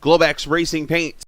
Globex Racing Paints.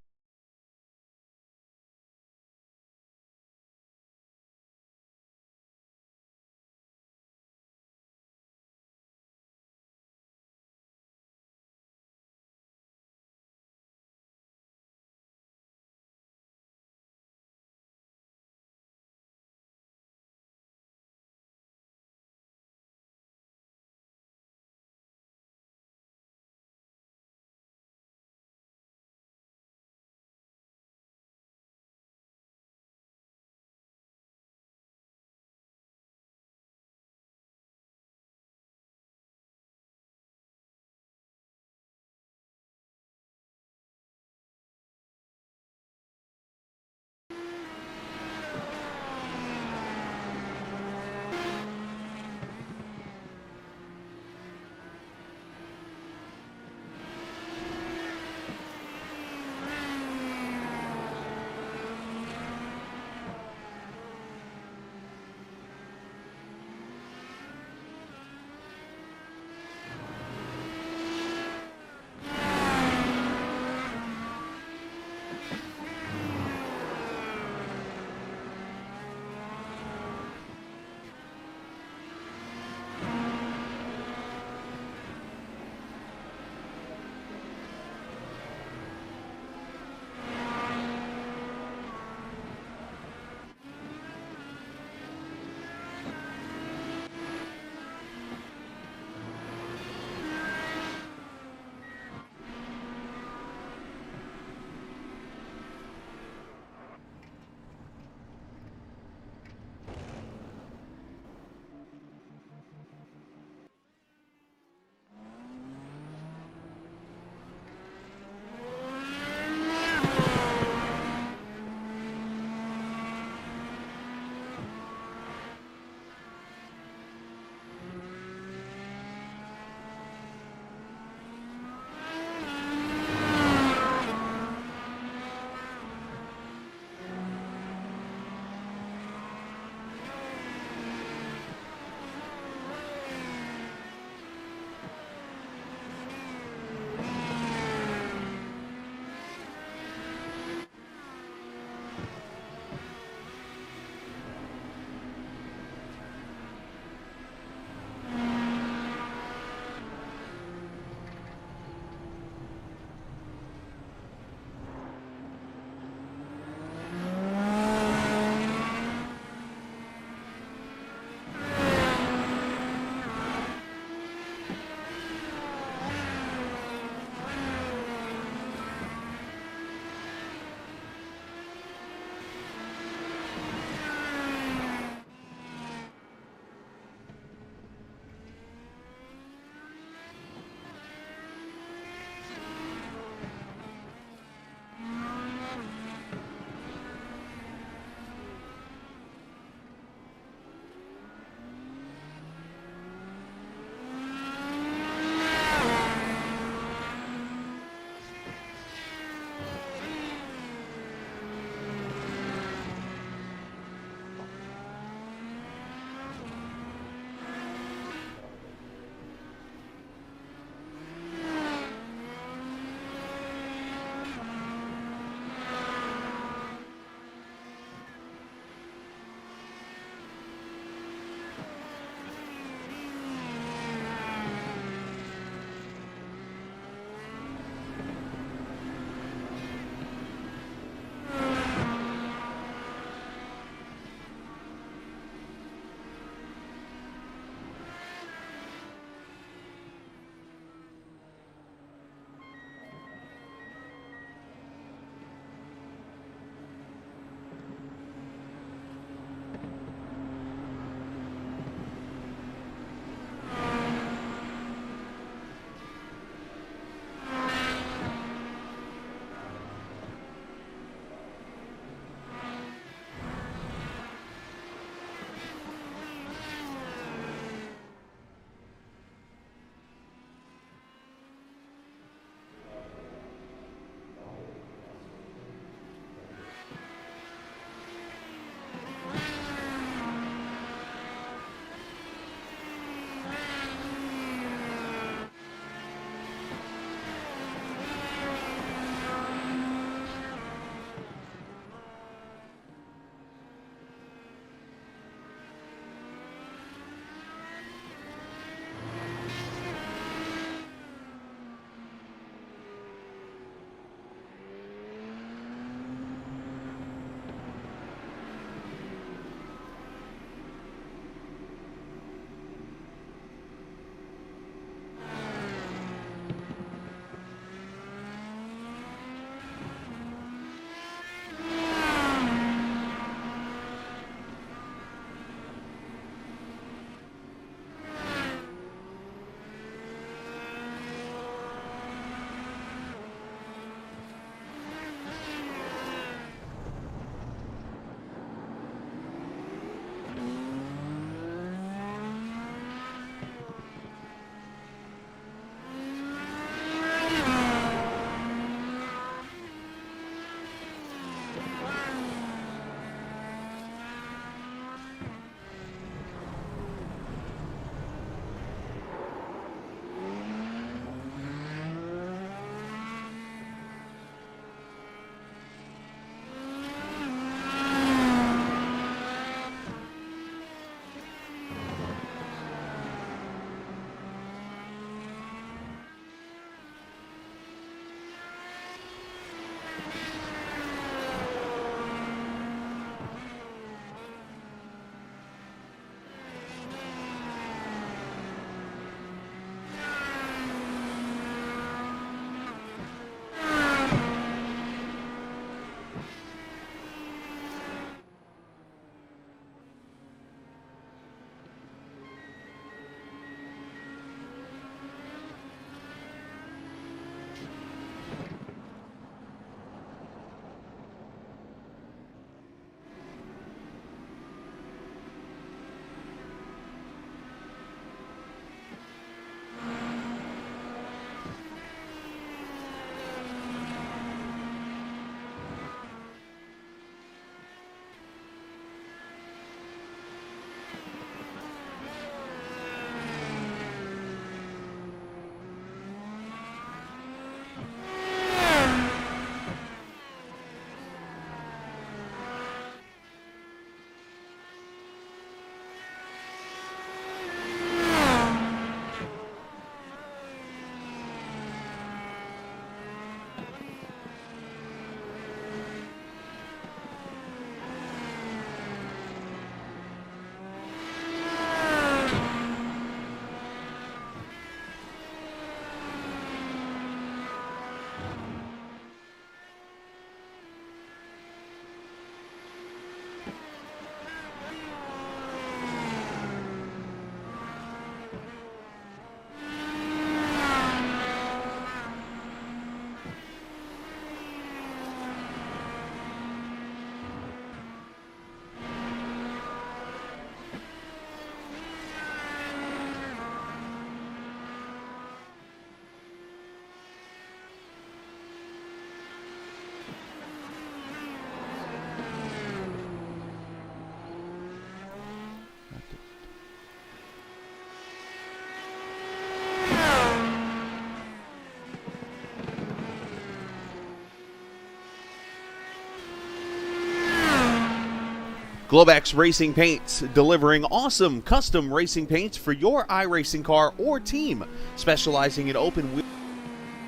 Grublets Racing Paints, delivering awesome custom racing paints for your iRacing car or team, specializing in open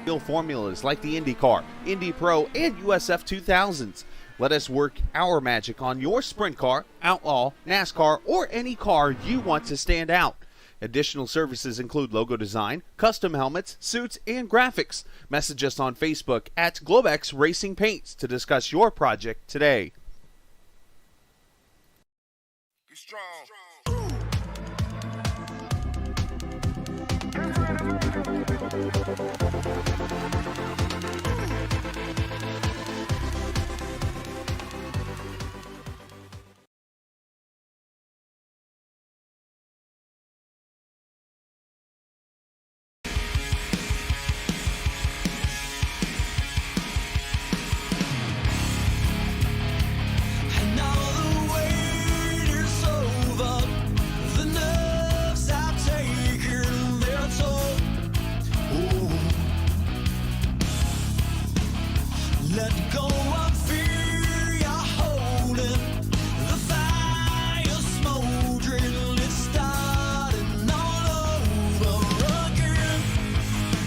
wheel formulas like the Indy car, Indy Pro, and USF 2000s. Let us work our magic on your sprint car, outlaw, NASCAR, or any car you want to stand out. Additional services include logo design, custom helmets, suits, and graphics. Message us on Facebook at Grublets Racing Paints to discuss your project today. Be strong. Let go of fear, you're holding the fire smoldering, it's starting all over again.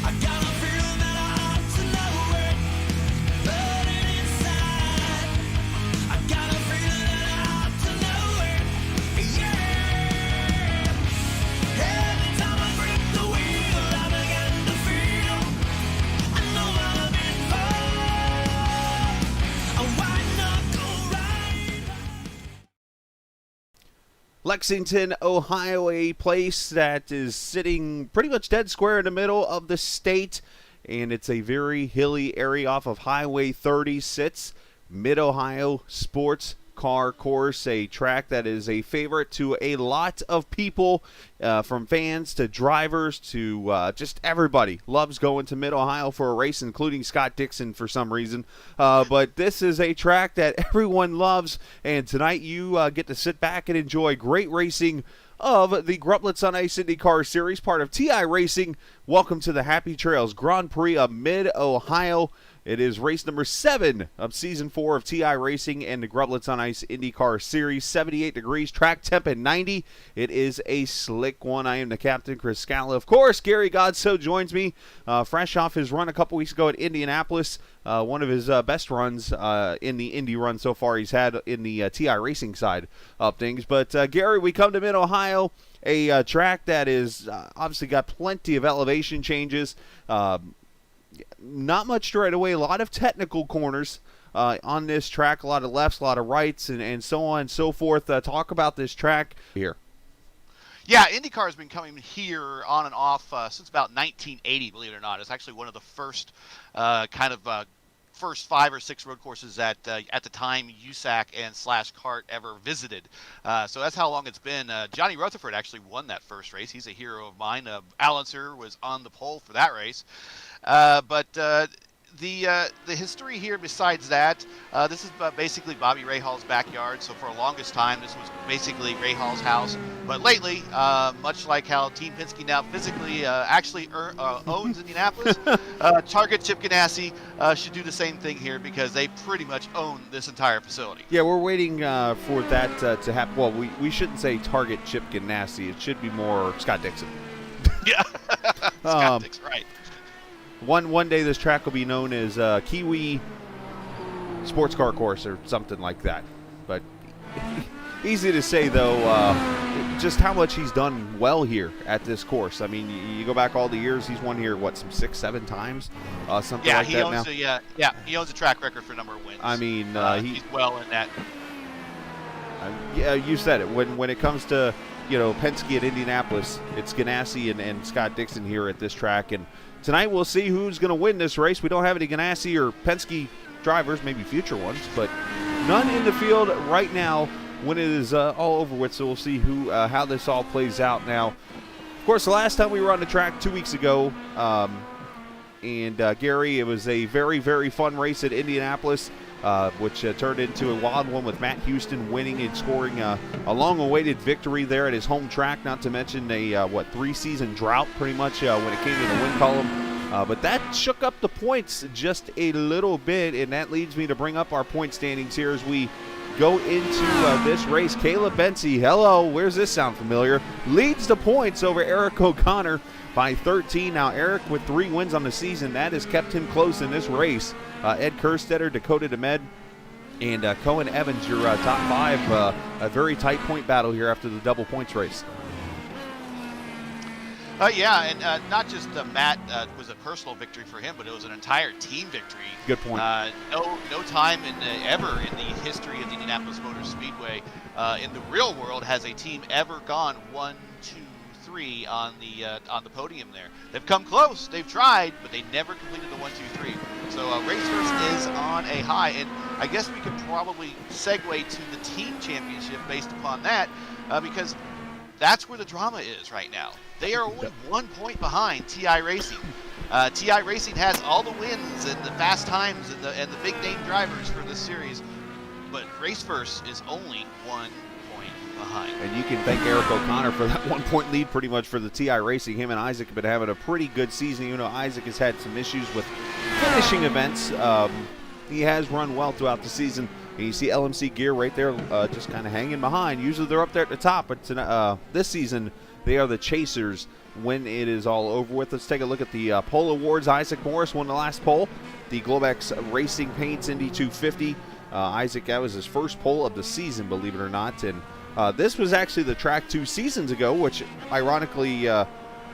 I got a feeling that I ought to know it, burning inside. I got a feeling that I ought to know it, yeah. Every time I grip the wheel, I begin to feel I know what I've been for. Lexington, Ohio, a place that is sitting pretty much dead square in the middle of the state, and it's a very hilly area off of Highway 30. Sits Mid-Ohio Sports Car Course, a track that is a favorite to a lot of people, from fans to drivers to just everybody loves going to Mid-Ohio for a race, including Scott Dixon for some reason. But this is a track that everyone loves, and tonight you get to sit back and enjoy great racing of the Grublets on Ice IndyCar Series, part of TI Racing. Welcome to the Happy Trails Grand Prix of Mid-Ohio. It is race number 7 of Season 4 of TI Racing and the Grublets on Ice IndyCar Series. 78 degrees, track temp at 90. It is a slick one. I am the captain, Chris Scala. Of course, Gary Godso joins me, fresh off his run a couple weeks ago at Indianapolis. One of his best runs in the Indy run so far he's had in the TI Racing side of things. But, Gary, we come to Mid-Ohio, a track that is obviously got plenty of elevation changes. Not much straightaway, a lot of technical corners on this track, a lot of lefts, a lot of rights, and so on and so forth. Talk about this track here. Yeah, IndyCar has been coming here on and off since about 1980, believe it or not. It's actually one of the first first 5 or 6 road courses that at the time USAC and /Kart ever visited. So that's how long it's been. Johnny Rutherford actually won that first race. He's a hero of mine. Alan Sir was on the pole for that race. But the history here besides that, this is basically Bobby Rahall's backyard. So for the longest time, this was basically Rahall's house. But lately, much like how Team Penske now physically actually owns Indianapolis, Target Chip Ganassi should do the same thing here because they pretty much own this entire facility. Yeah, we're waiting for that to happen. Well, we shouldn't say Target Chip Ganassi. It should be more Scott Dixon. Yeah, Scott Dixon, right. One day this track will be known as Kiwi Sports Car Course or something like that. But easy to say, though, just how much he's done well here at this course. I mean, you go back all the years, he's won here, what, some 6-7 times? Something like that now? He owns a track record for number of wins. I mean, he's well in that. Yeah, you said it. When it comes to, Penske at Indianapolis, it's Ganassi and Scott Dixon here at this track. And tonight we'll see who's going to win this race. We don't have any Ganassi or Penske drivers, maybe future ones, but none in the field right now when it is all over with. So we'll see how this all plays out now. Of course, the last time we were on the track 2 weeks ago, and Gary, it was a very, very fun race at Indianapolis. which turned into a wild one with Matt Houston winning and scoring a long-awaited victory there at his home track, not to mention a, 3-season drought pretty much when it came to the win column. But that shook up the points just a little bit, and that leads me to bring up our point standings here as we go into this race. Caleb Bency, hello, where's this sound familiar? Leads the points over Eric O'Connor by 13. Now Eric with 3 wins on the season. That has kept him close in this race. Ed Kerstetter, Dakota DeMed, and Cohen Evans, your top 5. A very tight point battle here after the double points race. Yeah, and not just Matt was a personal victory for him, but it was an entire team victory. Good point. No time ever in the history of the Indianapolis Motor Speedway in the real world has a team ever gone 1, 2, 3 on the podium there. They've come close, they've tried, but they never completed the 1, 2, 3. So Race First is on a high, and I guess we could probably segue to the team championship based upon that, because that's where the drama is right now. They are only 1 point behind TI Racing. TI Racing has all the wins and the fast times and the big name drivers for this series, but Race First is only 1 point behind. And you can thank Eric O'Connor for that 1 point lead pretty much for the TI Racing. Him and Isaac have been having a pretty good season. You know, Isaac has had some issues with finishing events. He has run well throughout the season. And you see LMC Gear right there just kind of hanging behind. Usually they're up there at the top, but this season they are the chasers when it is all over with. Let's take a look at the pole awards. Isaac Morris won the last pole. The Globex Racing Paints Indy 250. Isaac, that was his first pole of the season, believe it or not. And this was actually the track 2 seasons ago, which ironically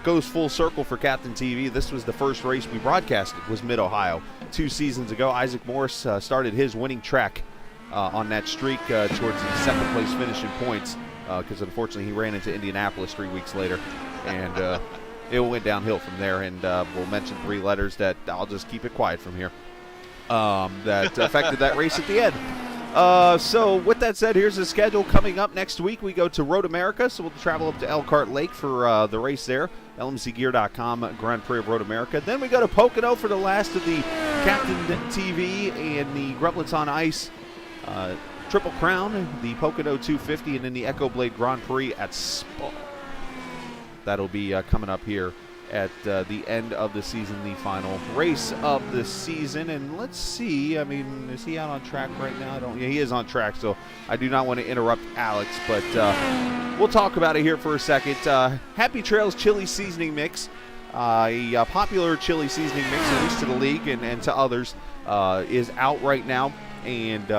goes full circle for Captain TV. This was the first race we broadcasted, was Mid-Ohio 2 seasons ago. Isaac Morris started his winning track on that streak towards the second place finish in points, because unfortunately he ran into Indianapolis 3 weeks later, and it went downhill from there. And we'll mention 3 letters that I'll just keep it quiet from here that affected that race at the end. So with that said, here's the schedule coming up next week. We go to Road America, so we'll travel up to Elkhart Lake for the race there. LMCgear.com Grand Prix of Road America. Then we go to Pocono for the last of the Captain TV and the Grublets on Ice Triple Crown, the Pocono 250, and then the Echo Blade Grand Prix at Spa. That'll be coming up here at the end of the season, the final race of the season. And let's see, I mean, is he out on track right now? Yeah, he is on track, so I do not want to interrupt Alex, but we'll talk about it here for a second. Happy Trails Chili Seasoning Mix, a popular chili seasoning mix, at least to the league and to others, is out right now. And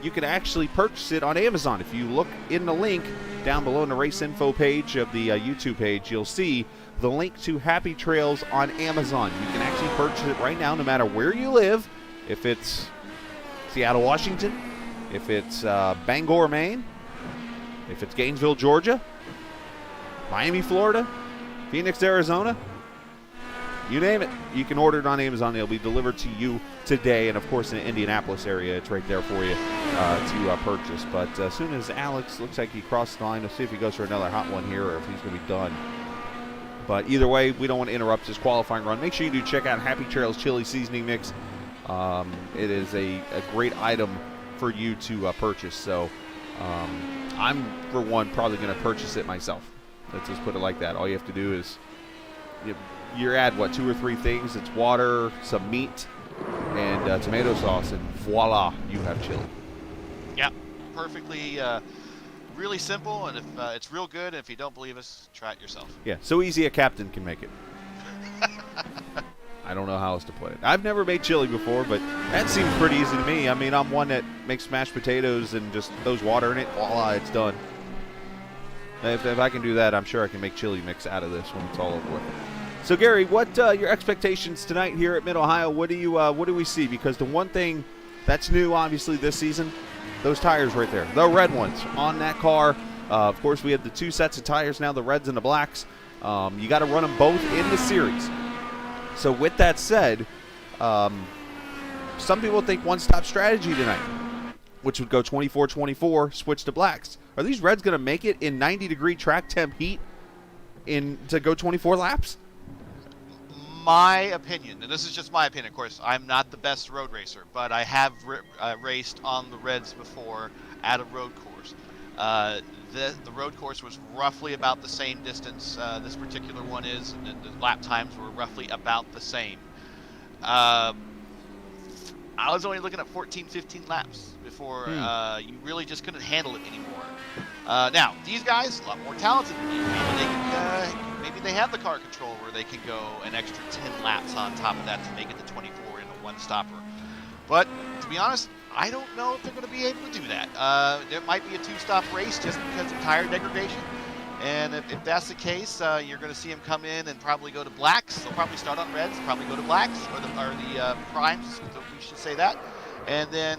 you can actually purchase it on Amazon. If you look in the link down below in the race info page of the YouTube page, you'll see the link to Happy Trails on Amazon. You can actually purchase it right now no matter where you live. If it's Seattle, Washington, if it's Bangor, Maine, if it's Gainesville, Georgia, Miami, Florida, Phoenix, Arizona, you name it, you can order it on Amazon. It'll be delivered to you today. And, of course, in the Indianapolis area, it's right there for you to purchase. But as soon as Alex looks like he crossed the line, we'll see if he goes for another hot one here or if he's going to be done. But either way, we don't want to interrupt his qualifying run. Make sure you do check out Happy Trails Chili Seasoning Mix. It is a great item for you to purchase. So I'm, for one, probably going to purchase it myself. Let's just put it like that. All you have to do is you add, 2 or 3 things. It's water, some meat, and tomato sauce, and voila, you have chili. Yeah, perfectly, really simple, and if it's real good. If you don't believe us, try it yourself. Yeah, so easy a captain can make it. I don't know how else to put it. I've never made chili before, but that seems pretty easy to me. I mean, I'm one that makes mashed potatoes and just throws water in it. Voila, it's done. If I can do that, I'm sure I can make chili mix out of this when it's all over with. So, Gary, what your expectations tonight here at Mid-Ohio? What do we see? Because the one thing that's new, obviously, this season, those tires right there, the red ones on that car. Of course, we have the 2 sets of tires now, the reds and the blacks. You got to run them both in the series. So, with that said, some people think one-stop strategy tonight, which would go 24-24, switch to blacks. Are these reds going to make it in 90-degree track temp heat to go 24 laps? My opinion, and this is just my opinion, of course, I'm not the best road racer, but I have raced on the reds before at a road course. The road course was roughly about the same distance this particular one is, and the lap times were roughly about the same. I was only looking at 14, 15 laps before you really just couldn't handle it anymore. Now, these guys, a lot more talented than you. Maybe they have the car control where they can go an extra 10 laps on top of that to make it to 24 in a one-stopper. But, to be honest, I don't know if they're going to be able to do that. There might be a two-stop race just because of tire degradation. And if that's the case, you're going to see them come in and probably go to blacks. They'll probably start on reds, probably go to blacks, or the primes, we should say that. And then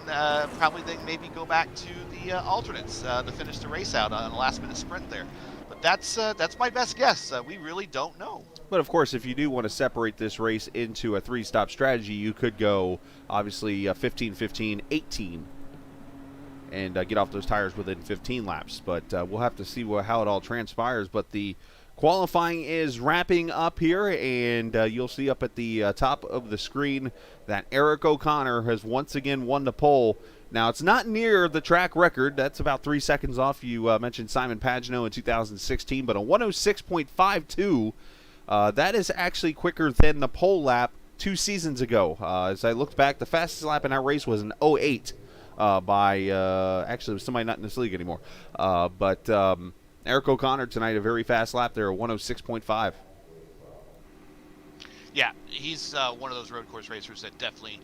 probably they maybe go back to the alternates to finish the race out on a last-minute sprint there. But that's my best guess. We really don't know. But, of course, if you do want to separate this race into a three-stop strategy, you could go, obviously, 15, 15, 18, and get off those tires within 15 laps. But we'll have to see how it all transpires. But the qualifying is wrapping up here, and you'll see up at the top of the screen that Eric O'Connor has once again won the pole. Now, it's not near the track record. That's about 3 seconds off. You mentioned Simon Pagenaud in 2016, but a 106.52, that is actually quicker than the pole lap 2 seasons ago. As I looked back, the fastest lap in that race was an 08 by actually it was somebody not in this league anymore. But Eric O'Connor tonight, a very fast lap there, a 106.5. Yeah, he's one of those road course racers that definitely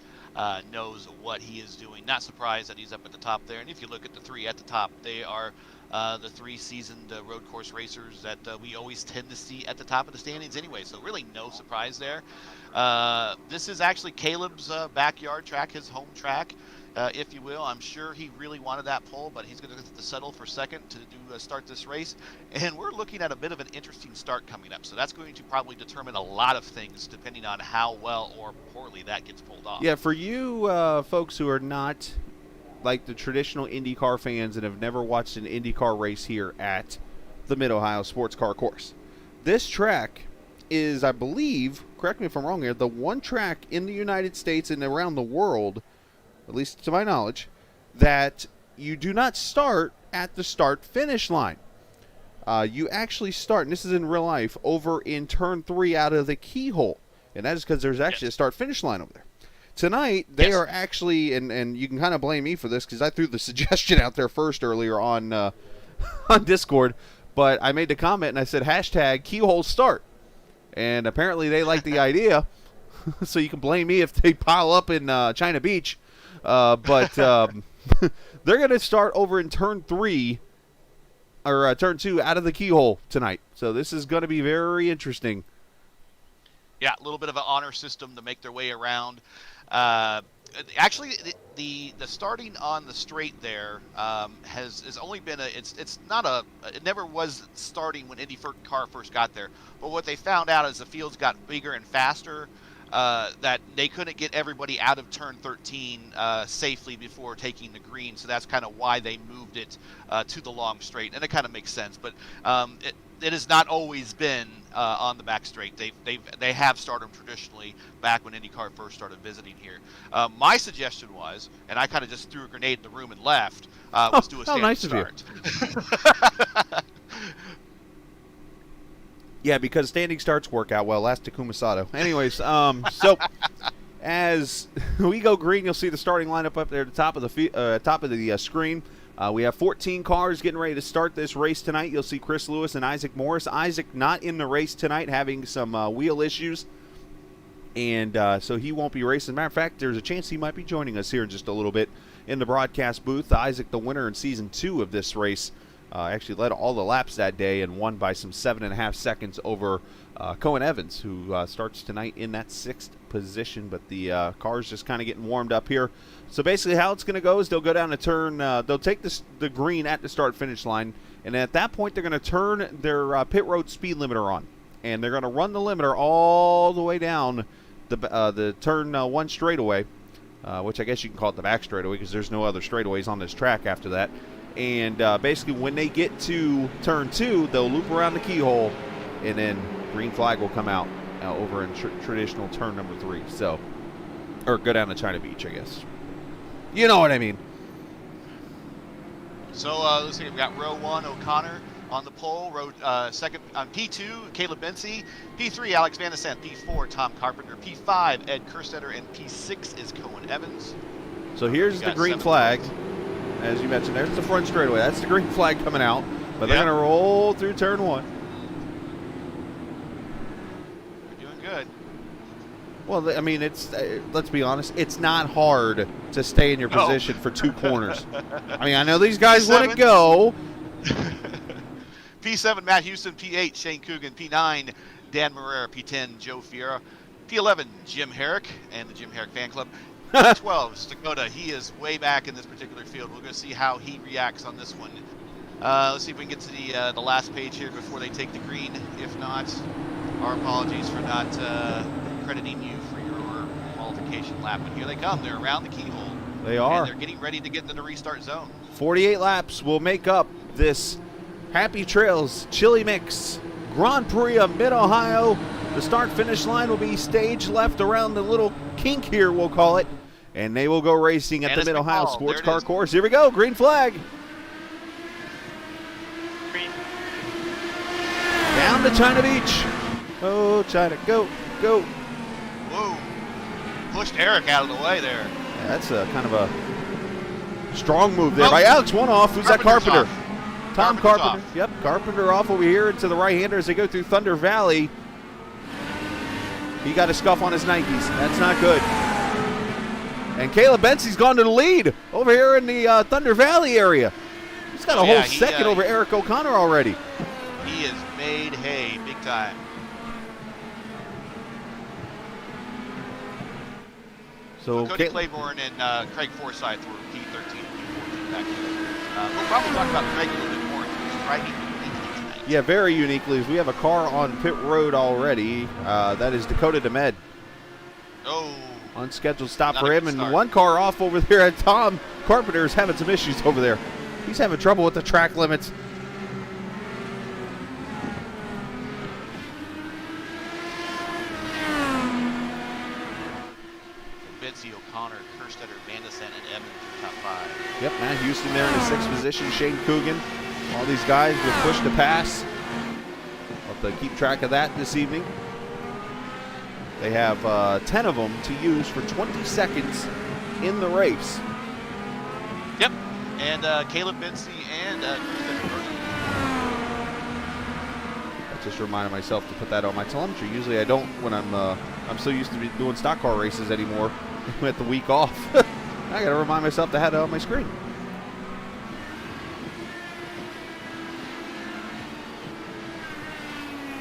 knows what he is doing. Not surprised that he's up at the top there. And if you look at the three at the top, they are the 3 seasoned road course racers that we always tend to see at the top of the standings anyway. So really no surprise there. This is actually Caleb's backyard track, his home track, if you will. I'm sure he really wanted that pole, but he's going to settle for second to start this race. And we're looking at a bit of an interesting start coming up. So that's going to probably determine a lot of things depending on how well or poorly that gets pulled off. Yeah, for you folks who are not like the traditional IndyCar fans and have never watched an IndyCar race here at the Mid-Ohio Sports Car Course, this track is, I believe, correct me if I'm wrong here, the one track in the United States and around the world, at least to my knowledge, that you do not start at the start-finish line. You actually start, and this is in real life, over in turn 3 out of the keyhole. And that is because there's actually a start-finish line over there. Tonight, they are actually, and you can kind of blame me for this because I threw the suggestion out there first earlier on on Discord, but I made the comment and I said, hashtag keyhole start. And apparently they like the idea, so you can blame me if they pile up in China Beach. But they're going to start over in turn 3, or turn 2 out of the keyhole tonight. So this is going to be very interesting. Yeah, a little bit of an honor system to make their way around. Actually, the starting on the straight there has only been it never was starting when Indy car first got there. But what they found out is the fields got bigger and faster, that they couldn't get everybody out of turn 13 safely before taking the green. So that's kind of why they moved it to the long straight, and it kind of makes sense. But it has not always been on the back straight. They have started them traditionally back when IndyCar first started visiting here. My suggestion was, and I kind of just threw a grenade in the room and left, was do a standing start. Yeah, because standing starts work out well. Last Takuma Sato. Anyways, so as we go green, you'll see the starting lineup up there at the top of the screen. We have 14 cars getting ready to start this race tonight. You'll see Chris Lewis and Isaac Morris. Isaac not in the race tonight, having some wheel issues, and so he won't be racing. Matter of fact, there's a chance he might be joining us here in just a little bit in the broadcast booth. Isaac, the winner in Season 2 of this race, actually led all the laps that day and won by some 7.5 seconds over Cohen Evans, who starts tonight in that 6th position. But the car's just kind of getting warmed up here. So basically how it's going to go is they'll go down the turn. They'll take the green at the start-finish line, and at that point they're going to turn their pit road speed limiter on. And they're going to run the limiter all the way down the turn 1 straightaway, which I guess you can call it the back straightaway because there's no other straightaways on this track after that. And basically when they get to turn 2, they'll loop around the keyhole, and then green flag will come out over in traditional turn number 3. So, or go down to China Beach, I guess. You know what I mean. So let's see, we've got row 1, O'Connor On the pole, road second on P2, Caleb Bency. P3, Alex Van de Sant. P4, Tom Carpenter. P5, Ed Kerstetter. And P6 is Cohen Evans. So here's the green flag. As you mentioned, there's the front straightaway. That's the green flag coming out. But they're going to roll through turn 1. They're doing good. Well, I mean, it's let's be honest, it's not hard to stay in your position for 2 corners. I mean, I know these guys want to go. P7, Matt Houston. P8, Shane Coogan. P9, Dan Marrera. P10, Joe Fiera. P11, Jim Herrick and the Jim Herrick Fan Club. P12, Dakota. He is way back in this particular field. We're going to see how he reacts on this one. Let's see if we can get to the last page here before they take the green. If not, our apologies for not crediting you for your qualification lap. But here they come. They're around the keyhole. They are. And they're getting ready to get into the restart zone. 48 laps will make up this Happy Trails Chili Mix Grand Prix of Mid-Ohio. The start-finish line will be stage left around the little kink here, we'll call it. And they will go racing at the Mid-Ohio Sports Car Course. Here we go, green flag. Green. Down to China Beach. Oh, China, go, go. Whoa. Pushed Eric out of the way there. Yeah, that's a kind of a strong move there by Alex. One off. Who's that? Carpenter. Off. Tom Carpenter's Carpenter. off. Yep, Carpenter off over here into the right-hander as they go through Thunder Valley. He got a scuff on his Nikes. That's not good. And Caleb Bency's gone to the lead over here in the Thunder Valley area. He's got a whole second over Eric O'Connor already. He has made hay big time. So Cody Claiborne and Craig Forsyth were P13 and P14 back there. We'll probably talk about Craig a little bit more. He's driving uniquely tonight. Yeah, very uniquely. We have a car on pit road already. That is Dakota DeMed. Oh. Unscheduled stop Not for a him, good and start. one car off over there at Tom Carpenter is having some issues over there. He's having trouble with the track limits. Bency, O'Connor, Kerstetter, Van de Sant, and Evans are top 5. Yep, Matt Houston there in the 6th position. Shane Coogan. All these guys will push to pass. We'll have to keep track of that this evening. They have 10 of them to use for 20 seconds in the race. Yep. And Caleb Bency and Kerstetter. I just reminded myself to put that on my telemetry. Usually I don't when I'm so used to be doing stock car races anymore with the week off. I got to remind myself to have it on my screen.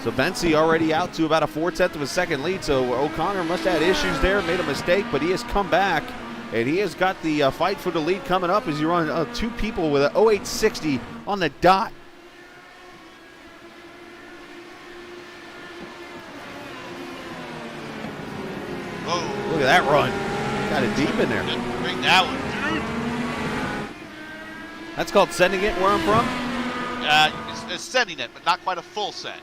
So Bency already out to about a 4/10 of a second lead. So O'Connor must have had issues there, made a mistake, but he has come back. And he has got the fight for the lead coming up as you run 2 people with an 0860 on the dot. Whoa. Look at that run. Got it deep in there. Didn't bring that one. That's called sending it where I'm from? It's sending it, but not quite a full send.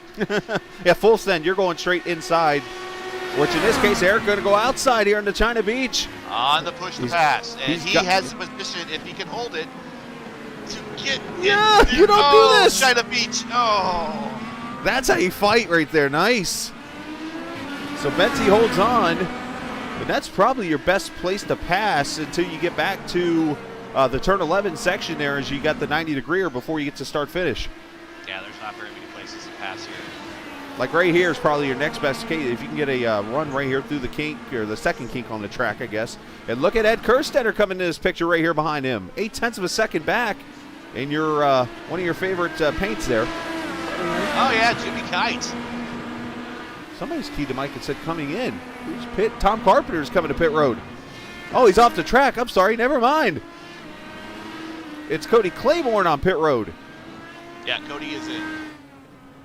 Yeah, full send. You're going straight inside, which in this case, Eric going to go outside here into China Beach. On the push to pass. And he got- has the position, if he can hold it, to get Yeah, it. you don't do this. China Beach. Oh. That's how you fight right there. Nice. So Bency holds on, but that's probably your best place to pass until you get back to the turn 11 section there as you got the 90-degreer before you get to start-finish. Yeah, there's not very many places to pass here. Like right here is probably your next best case. If you can get a run right here through the kink, or the second kink on the track, I guess. And look at Ed Kerstetter coming into this picture right here behind him. 0.8 of a second back in your one of your favorite paints there. Oh, yeah, Jimmy Kite. Somebody's keyed to Mike and said coming in. Who's pit? Tom Carpenter's coming to pit road. Oh, he's off the track. I'm sorry. Never mind. It's Cody Claiborne on pit road. Yeah, Cody is in.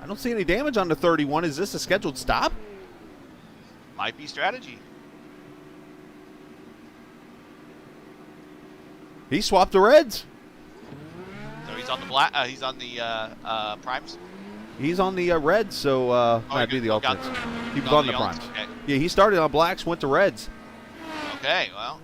I don't see any damage on the 31. Is this a scheduled stop? Might be strategy. He swapped the reds. So he's on the black. He's on the primes. He's on the reds, so might be the alternates. He was on the primes. Okay. Yeah, he started on blacks, went to reds. Okay, well.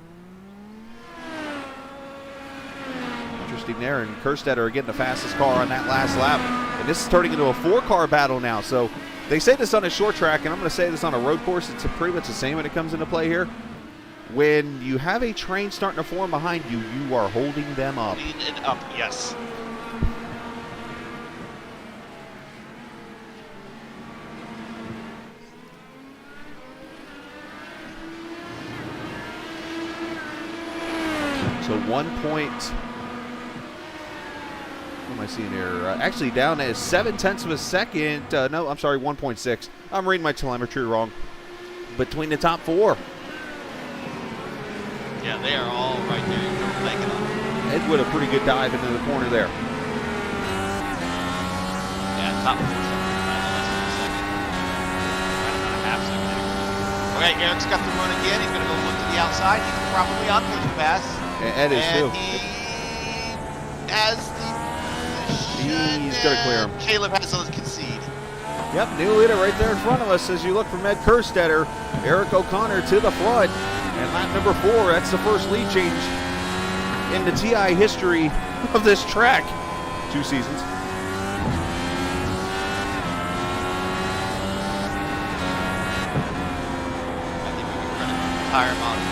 Interesting there, and Kerstetter getting the fastest car on that last lap. And this is turning into a 4-car battle now. So they say this on a short track, and I'm going to say this on a road course. It's pretty much the same when it comes into play here. When you have a train starting to form behind you, you are holding them up. Lean it up, yes. So 1 point. What am I seeing here? Actually down at 0.7 of a second. No, I'm sorry, 1.6. I'm reading my telemetry wrong. Between the top 4. Yeah, they are all right there. You're making them. Ed with a pretty good dive into the corner there. Yeah, top 4 something. Less than a second. Right about a half second. Okay, Eric's got the run again. He's going to go look to the outside. He's probably on push pass. And Ed is too. He has He's going to clear him. Caleb has to concede. Yep, new leader right there in front of us as you look from Ed Kerstetter. Eric O'Connor to the flood. And lap number 4, that's the first lead change in the TI history of this track. 2 seasons. I think we can run an entire model.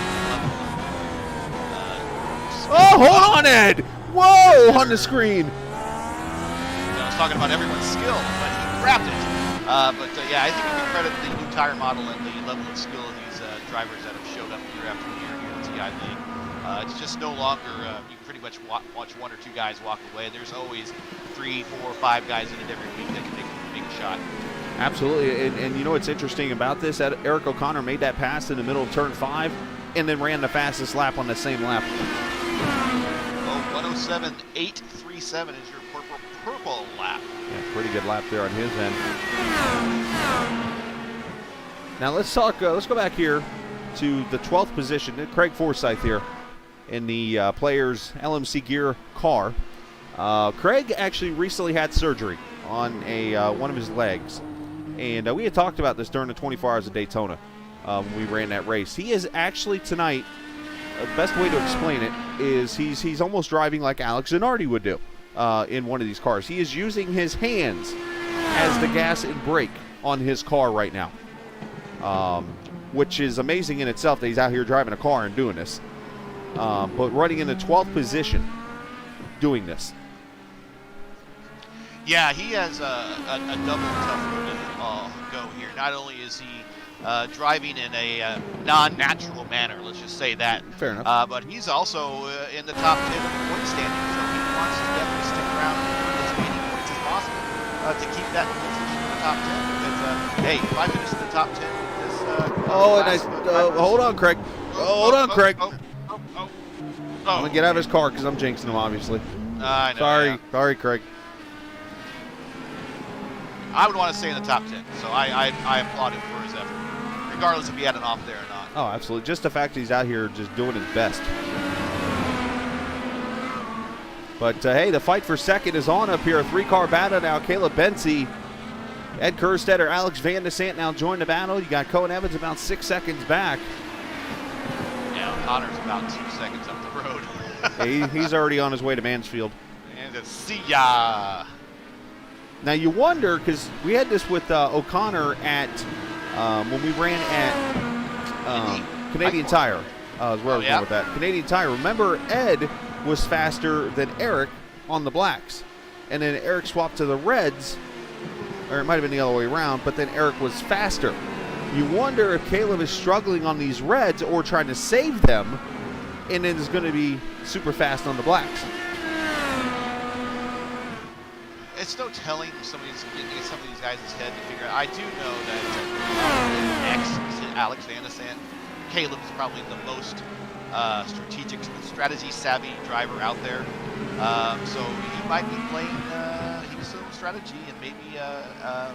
Oh, hold on, Ed! Whoa, on the screen. I was talking about everyone's skill, but he grabbed it. Yeah, I think we can credit the new tire model and the level of skill of these drivers that have showed up year after year here in the TI League. It's just no longer, you pretty much watch 1 or 2 guys walk away. There's always 3, 4, 5 guys in it every week that can make a shot. Absolutely, and you know what's interesting about this? Eric O'Connor made that pass in the middle of turn 5 and then ran the fastest lap on the same lap. Oh, 107.837 is your purple lap. Yeah, pretty good lap there on his end. Now let's talk. Let's go back here to the 12th position. Craig Forsyth here in the player's LMC gear car. Craig actually recently had surgery on one of his legs, and we had talked about this during the 24 Hours of Daytona when we ran that race. He is actually tonight. The best way to explain it is he's almost driving like Alex Zanardi would do in one of these cars. He is using his hands as the gas and brake on his car right now, which is amazing in itself that he's out here driving a car and doing this. But running in the 12th position doing this. Yeah, he has a double tough road to go here. Not only is he driving in a non-natural manner, let's just say that. Fair enough. But he's also in the top 10 of the point standing, so he wants to definitely stick around as many points as possible to keep that position in the top 10. Because, hey, if I finish in the top 10 this hold on, Craig. Hold on, Craig. I'm I'm going to get out of his car because I'm jinxing him, obviously. I know. Sorry. Yeah. Sorry, Craig. I would want to stay in the top 10, so I applaud him for his effort, regardless if he had an off there or not. Oh, absolutely. Just the fact that he's out here just doing his best. But, hey, the fight for second is on up here. A 3-car battle now. Caleb Benzie, Ed Kerstetter, Alex Van de Sant now join the battle. You got Cohen Evans about 6 seconds back. Yeah, Connor's about 2 seconds up the road. He's already on his way to Mansfield. And see ya. Now you wonder, because we had this with O'Connor at when we ran at Canadian Tire. Is where I was going with that. Canadian Tire. Remember, Ed was faster than Eric on the blacks, and then Eric swapped to the reds, or it might have been the other way around. But then Eric was faster. You wonder if Caleb is struggling on these reds or trying to save them, and then is going to be super fast on the blacks. It's no telling some of these guys' head to figure out. I do know that Alex Van de Sant, Caleb is probably the most strategy savvy driver out there. So he might be playing his own strategy, and maybe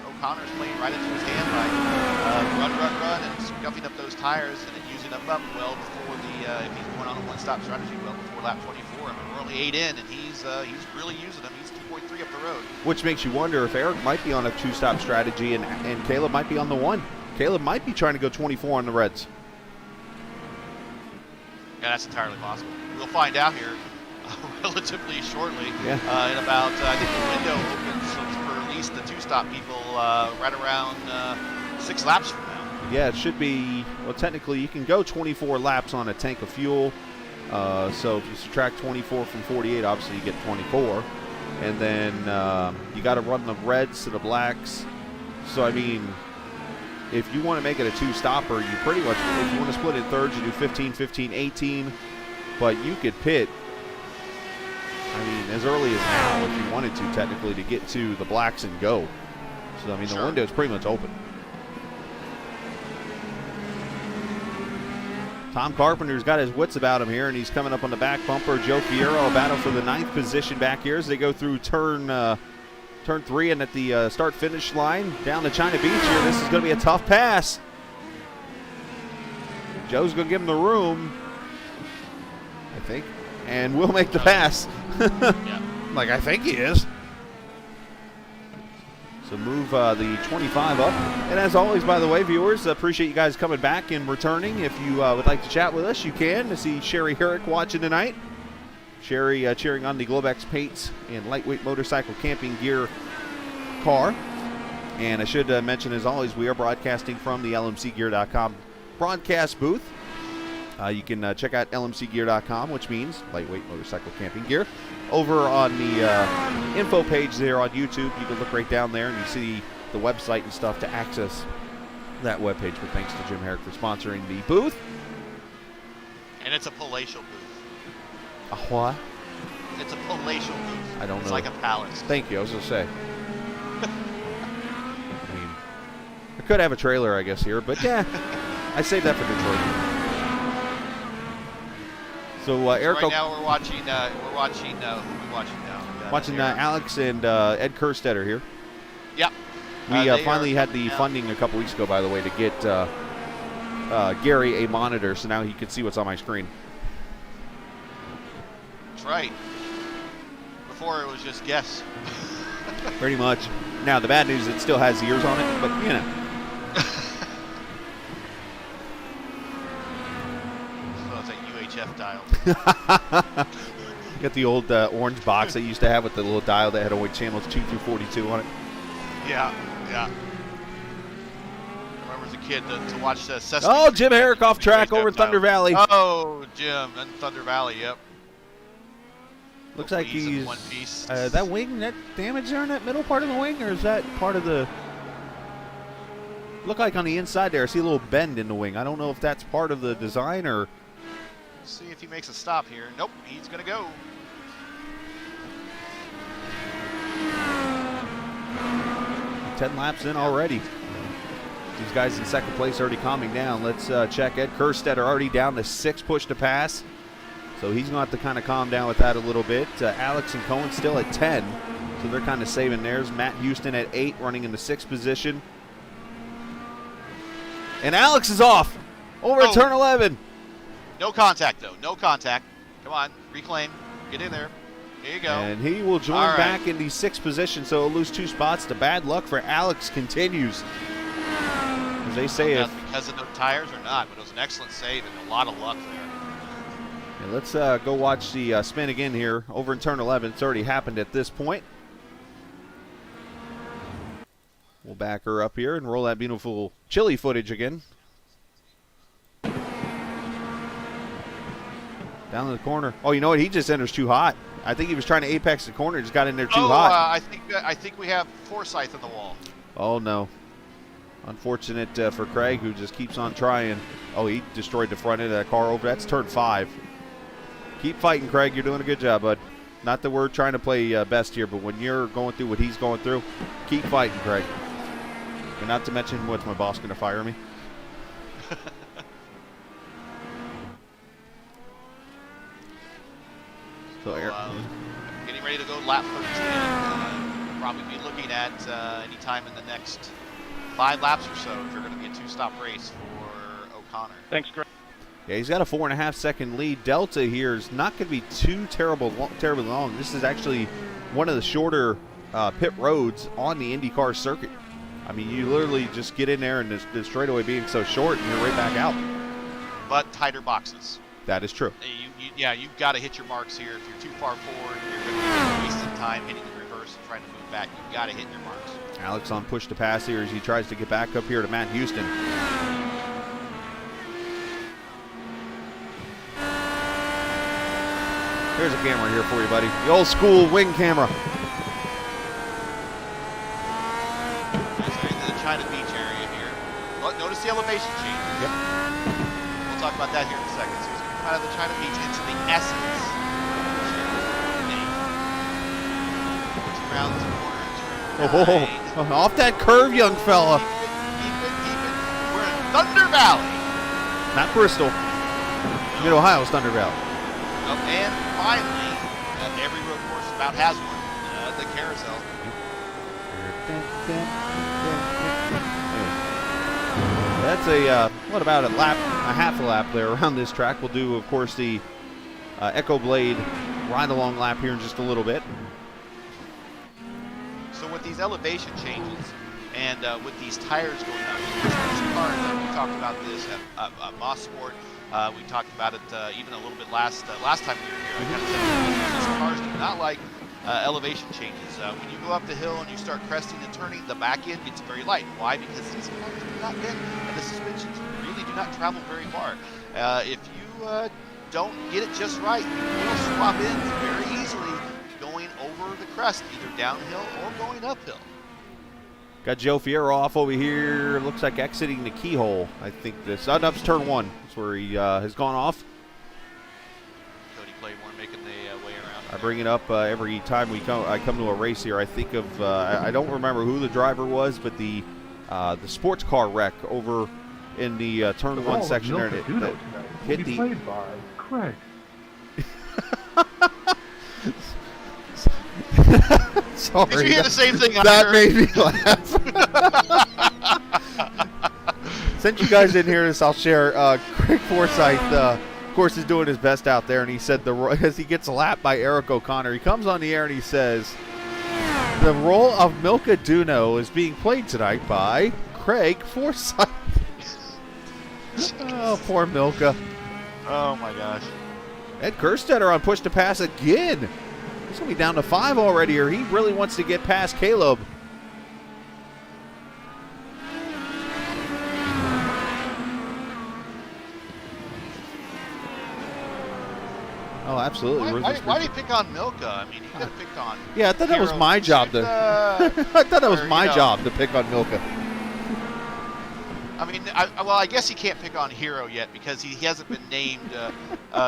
O'Connor's playing right into his hand by run, and scuffing up those tires and then using them up well before if he's going on a one-stop strategy, well before lap 24. I mean, we're only 8 in, and he's really using them. He's 2.3 up the road. Which makes you wonder if Eric might be on a 2-stop strategy and Caleb might be on the 1. Caleb might be trying to go 24 on the reds. Yeah, that's entirely possible. We'll find out here relatively shortly. Yeah. In about, I think the window opens for release the two-stop people right around 6 laps from now. Yeah, it should be. Well, technically, you can go 24 laps on a tank of fuel. So if you subtract 24 from 48, obviously you get 24. And then you got to run the reds to the blacks. So, I mean, if you want to make it a two-stopper, you pretty much, if you want to split it in thirds, you do 15, 15, 18. But you could pit, I mean, as early as now, if you wanted to, technically, to get to the blacks and go. So, I mean, the window's pretty much open. Tom Carpenter's got his wits about him here, and he's coming up on the back bumper. Joe Fierro, a battle for the 9th position back here as they go through turn 3 and at the start-finish line down to China Beach here. This is going to be a tough pass. Joe's going to give him the room, I think, and will make the pass. Yeah. Like, I think he is. So move the 25 up. And as always, by the way, viewers, appreciate you guys coming back and returning. If you would like to chat with us, you can. To see Sherry Herrick watching tonight. Sherry cheering on the Globex Paints and Lightweight Motorcycle Camping Gear car. And I should mention, as always, we are broadcasting from the lmcgear.com broadcast booth. You can check out lmcgear.com, which means Lightweight Motorcycle Camping Gear. Over on the info page there on YouTube, you can look right down there and you see the website and stuff to access that webpage. But thanks to Jim Herrick for sponsoring the booth. And it's a palatial booth. A what? It's a palatial booth. I don't know. It's like a palace. Thank you. I was going to say. I mean, I could have a trailer, I guess, here, but yeah, I saved that for Detroit. So Eric, right now we're watching. Who are we watching now? Watching Alex and Ed Kerstetter here. Yep. We finally had the funding a couple weeks ago, by the way, to get Gary a monitor, so now he can see what's on my screen. That's right. Before it was just guess. Pretty much. Now the bad news is it still has the ears on it, but you know. UHF dial. Got the old orange box I used to have with the little dial that had only channels 2 through 42 on it. Yeah. I remember as a kid to watch Sesame Oh, Street Jim Herrick off track UHF over in Thunder dial. Valley. Oh, Jim and Thunder Valley. Yep. Looks like He's in he's one piece. that wing, that damage there in that middle part of the wing, or is that part of the? Look like on the inside there, I see a little bend in the wing. I don't know if that's part of the design or. See if he makes a stop here. Nope, he's gonna go. 10 laps in already. These guys in second place already calming down. Let's check Ed Kerstetter already down to 6 push to pass. So he's going to have to kind of calm down with that a little bit. Alex and Cohen still at 10. So they're kind of saving theirs. Matt Houston at 8, running in the 6th position. And Alex is off over at turn 11. No contact, though. No contact. Come on, reclaim. Get in there. There you go. And he will join back in the 6th position, so he'll lose 2 spots. The bad luck for Alex continues. As they say, if because of the tires or not, but it was an excellent save and a lot of luck there. yeah, let's go watch the spin again here over in turn 11. It's already happened at this point. We'll back her up here and roll that beautiful chili footage again. Down in the corner. Oh, you know what? He just enters too hot. I think he was trying to apex the corner. Just got in there too hot. I think we have Forsyth on the wall. Oh, no. Unfortunate for Craig, who just keeps on trying. Oh, he destroyed the front end of that car over. That's turn 5. Keep fighting, Craig. You're doing a good job, bud. Not that we're trying to play best here, but when you're going through what he's going through, keep fighting, Craig. And not to mention, what's my boss going to fire me? So, getting ready to go lap 13. Probably be looking at any time in the next 5 laps or so if you're going to be a 2-stop race for O'Connor. Thanks, Greg. Yeah, he's got a 4.5-second lead. Delta here is not going to be too terribly long. This is actually one of the shorter pit roads on the IndyCar circuit. I mean, you literally just get in there, and the straightaway being so short, and you're right back out. But tighter boxes. That is true. You've got to hit your marks here. If you're too far forward, you're going to be wasting time hitting the reverse and trying to move back. You've got to hit your marks. Alex on push to pass here as he tries to get back up here to Matt Houston. Here's a camera here for you, buddy. The old school wing camera. Into the China Beach area here. Notice the elevation change. Yep. We'll talk about that here in a second. So he's coming out of the China Beach into the Essence. Around the corner. Oh, off that curve, young fella. Keep it. We're in Thunder Valley. Not Bristol. Mid-Ohio's Thunder Valley. Oh, and finally, every road course about has one. The carousel. That's what about a half a lap there around this track. We'll do, of course, the Echo Blade ride-along lap here in just a little bit. So with these elevation changes and with these tires going up, these cars, we talked about this at Moss Sport. We talked about it even a little bit last time we were here. I kind of said these cars do not like elevation changes. When you go up the hill and you start cresting and turning, the back end gets very light. Why? Because these cars do not bend, and the suspensions really do not travel very far. If you don't get it just right, you will swap ends very easily going over the crest, either downhill or going uphill. Got Joe Fierro off over here. Looks like exiting the keyhole. I think this. That's turn one. That's where he has gone off. Cody Claiborne making the way around. I bring it up every time I come to a race here. I think of I don't remember who the driver was, but the sports car wreck over in the turn one section there. That hit the. Played by Craig. Sorry. Did you hear the same thing? That made me laugh. Since you guys didn't hear this, I'll share. Craig Forsyth, of course, is doing his best out there, and he said as he gets lapped by Eric O'Connor, he comes on the air and he says, "The role of Milka Duno is being played tonight by Craig Forsyth." Oh, poor Milka. Oh my gosh. Ed Kerstetter on push to pass again. He's going to be down to 5 already, or he really wants to get past Caleb. Oh, absolutely. Why did he pick on Milka? I mean, he could have picked on. Yeah, I thought that was my job to. I thought that was my job to pick on Milka. I mean, I guess he can't pick on Hero yet because he hasn't been named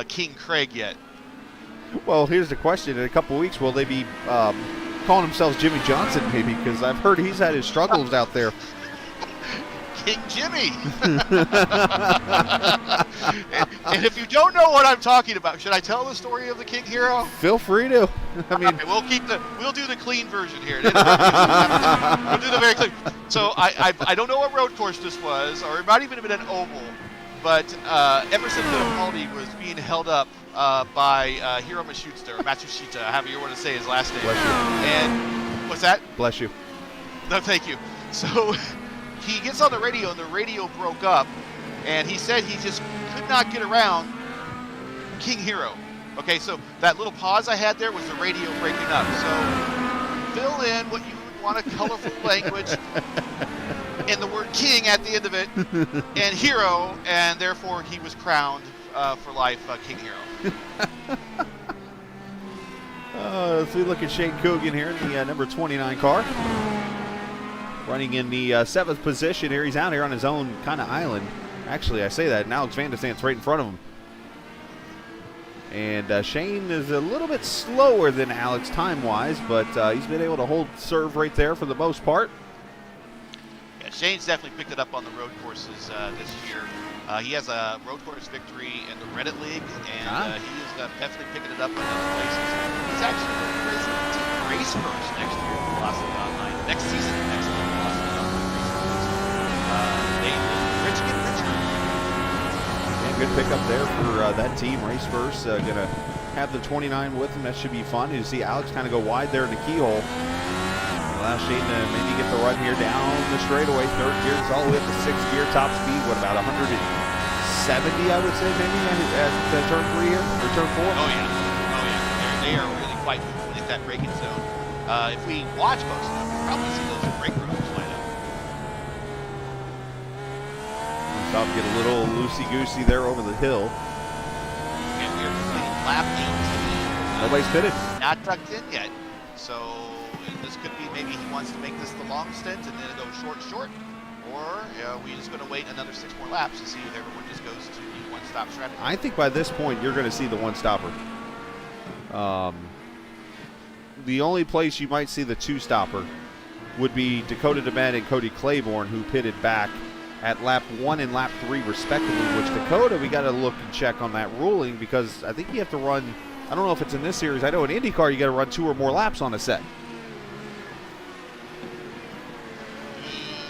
King Craig yet. Well, here's the question. In a couple weeks, will they be calling themselves Jimmy Johnson, maybe? Because I've heard he's had his struggles out there. King Jimmy. and if you don't know what I'm talking about, should I tell the story of the King Hero? Feel free to. I mean, okay, we'll do the clean version here. We'll do the very clean. So I don't know what road course this was, or it might even have been an oval, but Emerson Fittipaldi was being held up by Hiro Matsushita, or Matsushita, however you want to say his last name. Bless you. And what's that? Bless you. No, thank you. So he gets on the radio, and the radio broke up, and he said he just could not get around King Hero. Okay, so that little pause I had there was the radio breaking up. So fill in what you would want a colorful language and the word king at the end of it, and hero, and therefore he was crowned for life King Hero. So we look at Shane Coogan here in the number 29 car. Running in the 7th position here. He's out here on his own kind of island. Actually, I say that, and Alex Van de Sant's right in front of him. And Shane is a little bit slower than Alex time-wise, but he's been able to hold serve right there for the most part. Yeah, Shane's definitely picked it up on the road courses this year. He has a road course victory in the Reddit League, and he is definitely picking it up in other places. He's actually going to race first next year at Velocity Online. Next season, next year, Velocity Online race. They rich get richer. Yeah, good pickup there for that team. Race first, going to have the 29 with him. That should be fun. You see Alex kind of go wide there in the keyhole. Allow Shane to maybe get the run here down the straightaway. 3rd gear, it's all the way up to 6th gear, top speed. What about 170? I would say maybe at turn 3 here or turn 4. Oh yeah. They are really quite moving at that braking zone. If we watch close enough, we'll probably see those brake rotors light up. Stop, get a little loosey-goosey there over the hill. And we're playing lap 18. Nobody's pitted. Not tucked in yet. So this could be maybe he wants to make this the long stint and then go short. Or we're just going to wait another 6 more laps to see if everyone just goes to the one-stop strategy. I think by this point you're going to see the one-stopper. The only place you might see the two-stopper would be Dakota DeMed and Cody Claiborne, who pitted back at lap 1 and lap 3 respectively, which Dakota, we got to look and check on that ruling, because I think you have to run, I don't know if it's in this series, I know in IndyCar you got to run 2 or more laps on a set.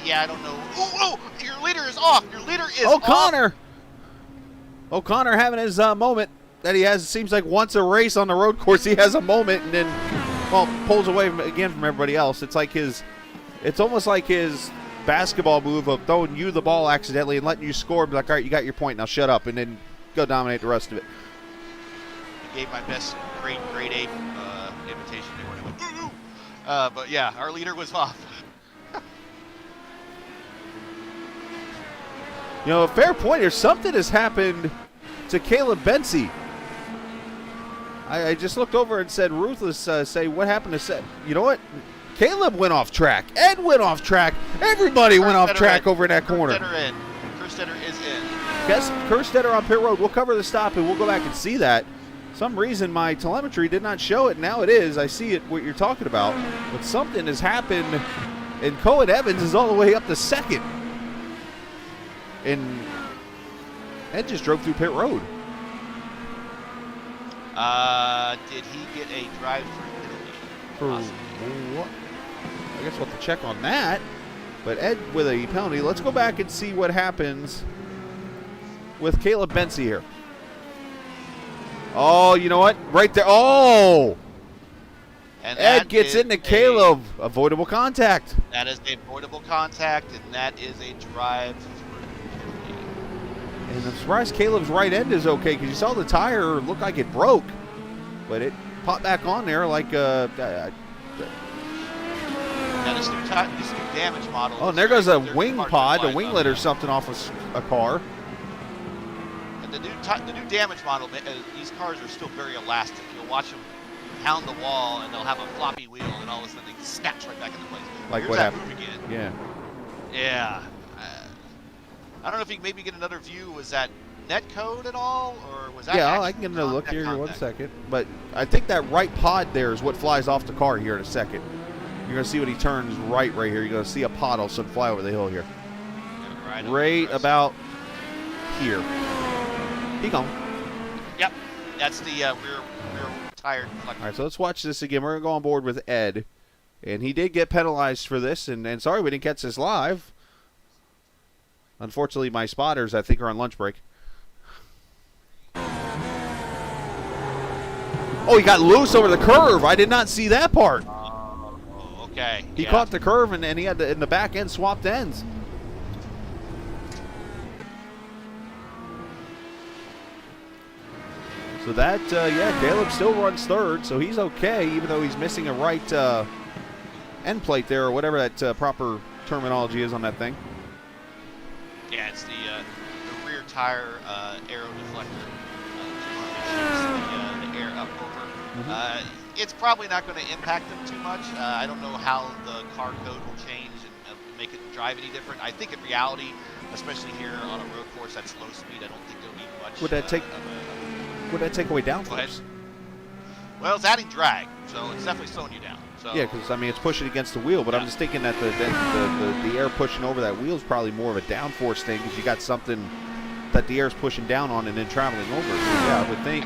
Yeah, I don't know. Oh, your leader is off. Your leader is off. O'Connor having his moment that he has. It seems like once a race on the road course he has a moment and then, well, pulls away again from everybody else. It's almost like his basketball move of throwing you the ball accidentally and letting you score. Be like, all right, you got your point, now shut up, and then go dominate the rest of it. I gave my best grade 8 invitation there when I went, ooh. But yeah, our leader was off. You know, a fair point here. Something has happened to Caleb Bensey. I just looked over and said, Ruthless, say, what happened to Seth? You know what? Caleb went off track. Ed went off track. Everybody went off track over in that corner. Kerstetter is in. Guess Kerstetter on pit road. We'll cover the stop and we'll go back and see that. Some reason my telemetry did not show it. Now it is. I see it, what you're talking about. But something has happened, and Cohen Evans is all the way up to second. And Ed just drove through pit road. Did he get a drive-through penalty? For what? I guess we'll have to check on that. But Ed with a penalty. Let's go back and see what happens with Caleb Bensey here. Oh, you know what? Right there. Oh! And Ed gets into Caleb. Avoidable contact. That is a avoidable contact, and that is a drive-through. And I'm surprised Caleb's right end is okay, because you saw the tire look like it broke, but it popped back on there like Now this new damage model. oh, and there goes a wing pod, a winglet or something off of a car. And the new damage model, these cars are still very elastic. You'll watch them pound the wall, and they'll have a floppy wheel, and all of a sudden they snatch right back into place. Like Here's what that happened? move again. Yeah. Yeah. I don't know if you can maybe get another view. Was that net code at all, or was that? Yeah, I can get another look here in 1 second. But I think that right pod there is what flies off the car here in a second. You're going to see when he turns right here. You're going to see a pod also fly over the hill here. Yeah, right about here. He gone. Yep. That's the rear tire deflector. All right, so let's watch this again. We're going to go on board with Ed. And he did get penalized for this. And sorry we didn't catch this live. Unfortunately, my spotters, I think, are on lunch break. Oh, he got loose over the curve. I did not see that part. Okay. He caught the curve, and he had in the back end swapped ends. So that, yeah, Caleb still runs third, so he's okay, even though he's missing a right end plate there, or whatever that proper terminology is on that thing. Yeah, it's the rear tire aero deflector. The air up over. Mm-hmm. It's probably not going to impact them too much. I don't know how the car code will change and make it drive any different. I think in reality, especially here on a road course at slow speed, I don't think there'll be much. Would that take away downforce? Well, it's adding drag, so it's definitely slowing you down. So yeah, because I mean it's pushing against the wheel, but yeah. I'm just thinking that the air pushing over that wheel is probably more of a downforce thing, because you got something that the air is pushing down on and then traveling over. So yeah, I would think.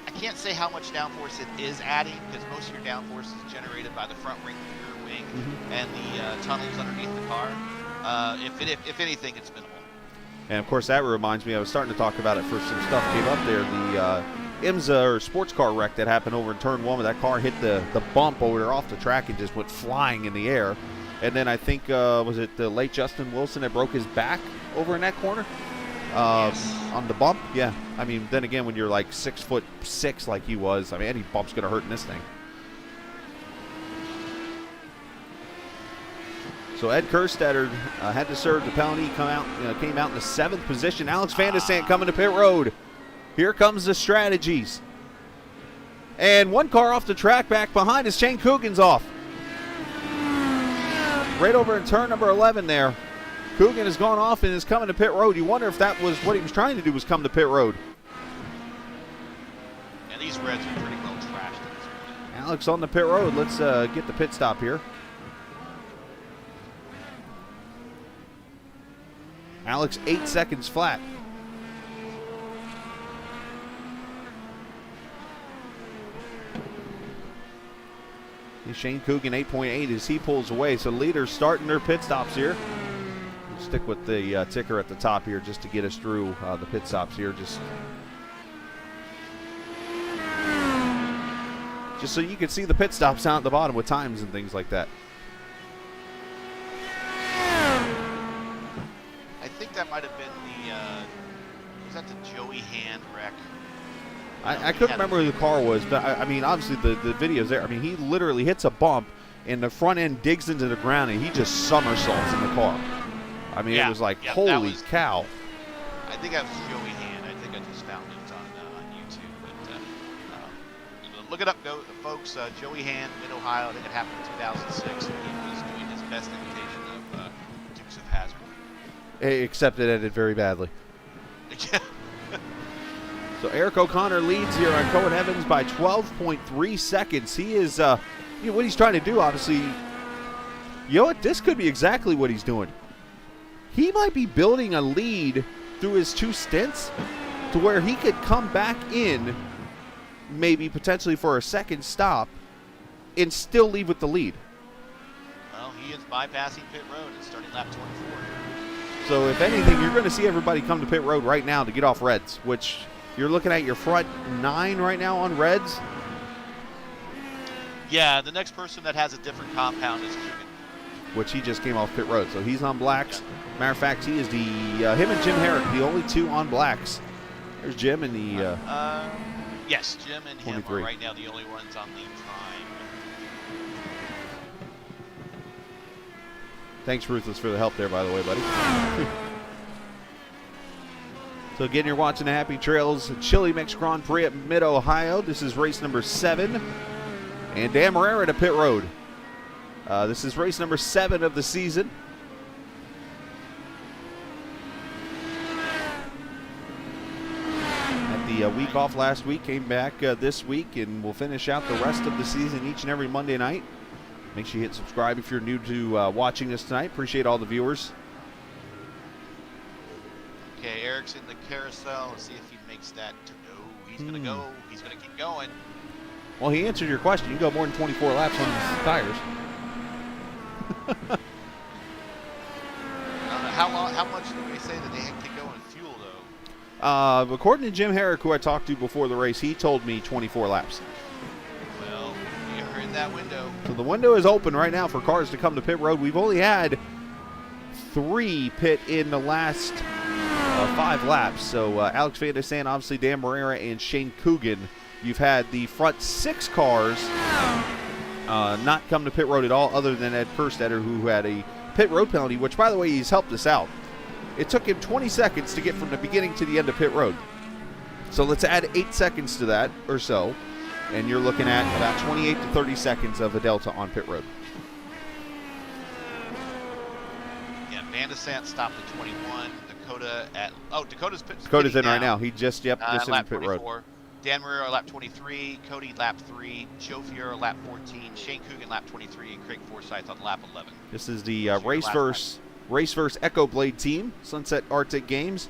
I can't say how much downforce it is adding, because most of your downforce is generated by the front wing, rear wing, and the tunnels underneath the car. If anything, it's minimal. And of course, that reminds me, I was starting to talk about it for some stuff came up there. The IMSA or sports car wreck that happened over in turn 1, where that car hit the bump over there off the track and just went flying in the air. And then I think, was it the late Justin Wilson that broke his back over in that corner? Yes. On the bump? Yeah. I mean, then again, when you're like 6'6" like he was, I mean, any bump's going to hurt in this thing. So Ed Kerstetter had to serve the penalty. Came out in the 7th position. Alex Van de Sant coming to pit road. Here comes the strategies. And one car off the track back behind is Shane Coogan's off. Right over in turn number 11 there. Coogan has gone off and is coming to pit road. You wonder if that was what he was trying to do, was come to pit road. And these Reds are pretty well trashed at this point. Alex on the pit road. Let's get the pit stop here. Alex 8 seconds flat. Shane Coogan 8.8 as he pulls away. So leaders starting their pit stops here. We'll stick with the ticker at the top here just to get us through the pit stops here. Just so you can see the pit stops out at the bottom with times and things like that. I think that might have been was that the Joey Hand wreck? I couldn't remember who the car was, but I mean, obviously the video's there. I mean, he literally hits a bump and the front end digs into the ground and he just somersaults in the car. I mean, it was like, holy cow. I think that was Joey Hand. I think I just found it on YouTube. But look it up, folks. Joey Hand, Mid-Ohio. I think it happened in 2006. And he was doing his best imitation of Dukes of Hazzard. Except it ended very badly. So Eric O'Connor leads here on Cohen Evans by 12.3 seconds. He is, what he's trying to do, obviously, you know what? This could be exactly what he's doing. He might be building a lead through his 2 stints to where he could come back in, maybe potentially for a second stop, and still leave with the lead. Well, he is bypassing pit road and starting lap 24. So if anything, you're going to see everybody come to pit road right now to get off Reds, which you're looking at your front 9 right now on Reds. Yeah, the next person that has a different compound is Coogan. Which he just came off pit road, so he's on blacks. Yeah. Matter of fact, he is him and Jim Herrick, the only 2 on blacks. There's Jim and the... yes, Jim and 23. him are right now the only ones on the prime. Thanks, Ruthless, for the help there, by the way, buddy. So again, you're watching the Happy Trails Chili Mix Grand Prix at Mid-Ohio. This is race number 7. And Dan Marrera to pit road. This is race number 7 of the season. Had the week off last week, came back this week, and we'll finish out the rest of the season each and every Monday night. Make sure you hit subscribe if you're new to watching this tonight. Appreciate all the viewers. Okay, Eric's in the carousel. Let's see if he makes that to go. He's going to go. He's going to keep going. Well, he answered your question. You can go more than 24 laps on his tires. How much do they say that they can go in fuel, though? According to Jim Herrick, who I talked to before the race, he told me 24 laps. Well, you're in that window. So the window is open right now for cars to come to pit road. We've only had 3 pit in the last 5 laps. So Alex Van de Sant, obviously Dan Marrera, and Shane Coogan. You've had the front 6 cars not come to pit road at all, other than Ed Kerstetter, who had a pit road penalty, which, by the way, he's helped us out. It took him 20 seconds to get from the beginning to the end of pit road. So let's add 8 seconds to that or so, and you're looking at about 28 to 30 seconds of a delta on pit road. Yeah, Van de Sant stopped at 21. Dakota's in now. right now. He just in lap pit 24. road. Dan Marrera lap 23, Cody lap 3, Joe Fiero lap 14, Shane Coogan lap 23, and Craig Forsyth on lap 11. This is the race verse Echo Blade team, Sunset Arctic Games.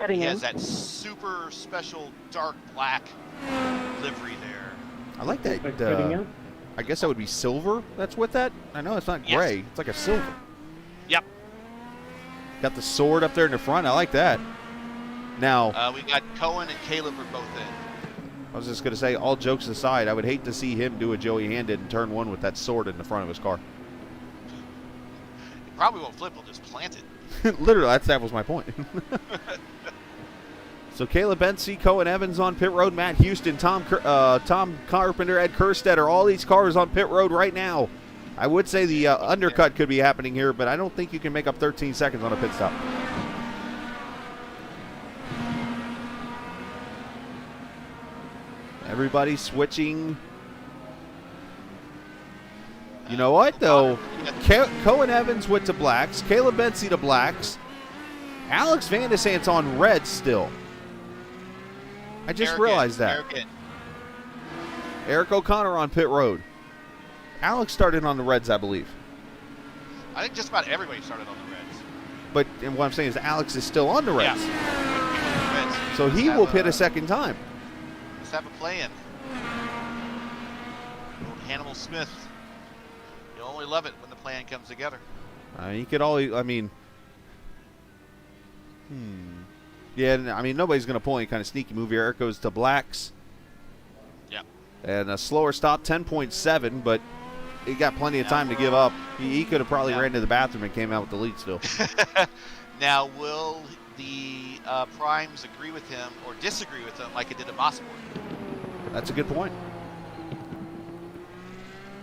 He has that super special dark black livery there. I like that. I guess that would be silver that's with that. I know it's not gray. Yes. It's like a silver. Yep. Got the sword up there in the front. I like that. Now, we got Cohen and Caleb are both in. I was just going to say, all jokes aside, I would hate to see him do a Joey Hand did in turn 1 with that sword in the front of his car. It probably won't flip. He'll just plant it. Literally, that was my point. So Caleb Bensey, Cohen Evans on pit road, Matt Houston, Tom Carpenter, Ed Kerstetter, all these cars on pit road right now. I would say the undercut could be happening here, but I don't think you can make up 13 seconds on a pit stop. Everybody switching. You know what, though? Cohen Evans went to blacks. Caleb Bensey to blacks. Alex Van de Sant's on reds still. I just realized that. Eric O'Connor on pit road. Alex started on the reds, I believe. I think just about everybody started on the reds. But and what I'm saying is Alex is still on the reds. Yeah. Reds. So he will pit a second time. Let's have a play-in. Old Hannibal Smith. You'll only love it when the plan comes together. He could always, Yeah, I mean, nobody's going to pull any kind of sneaky move here. Eric goes to blacks. Yep. And a slower stop, 10.7, but he got plenty of time to give up. He could have probably ran to the bathroom and came out with the lead still. Now, will the primes agree with him or disagree with him like it did at Mosport? That's a good point.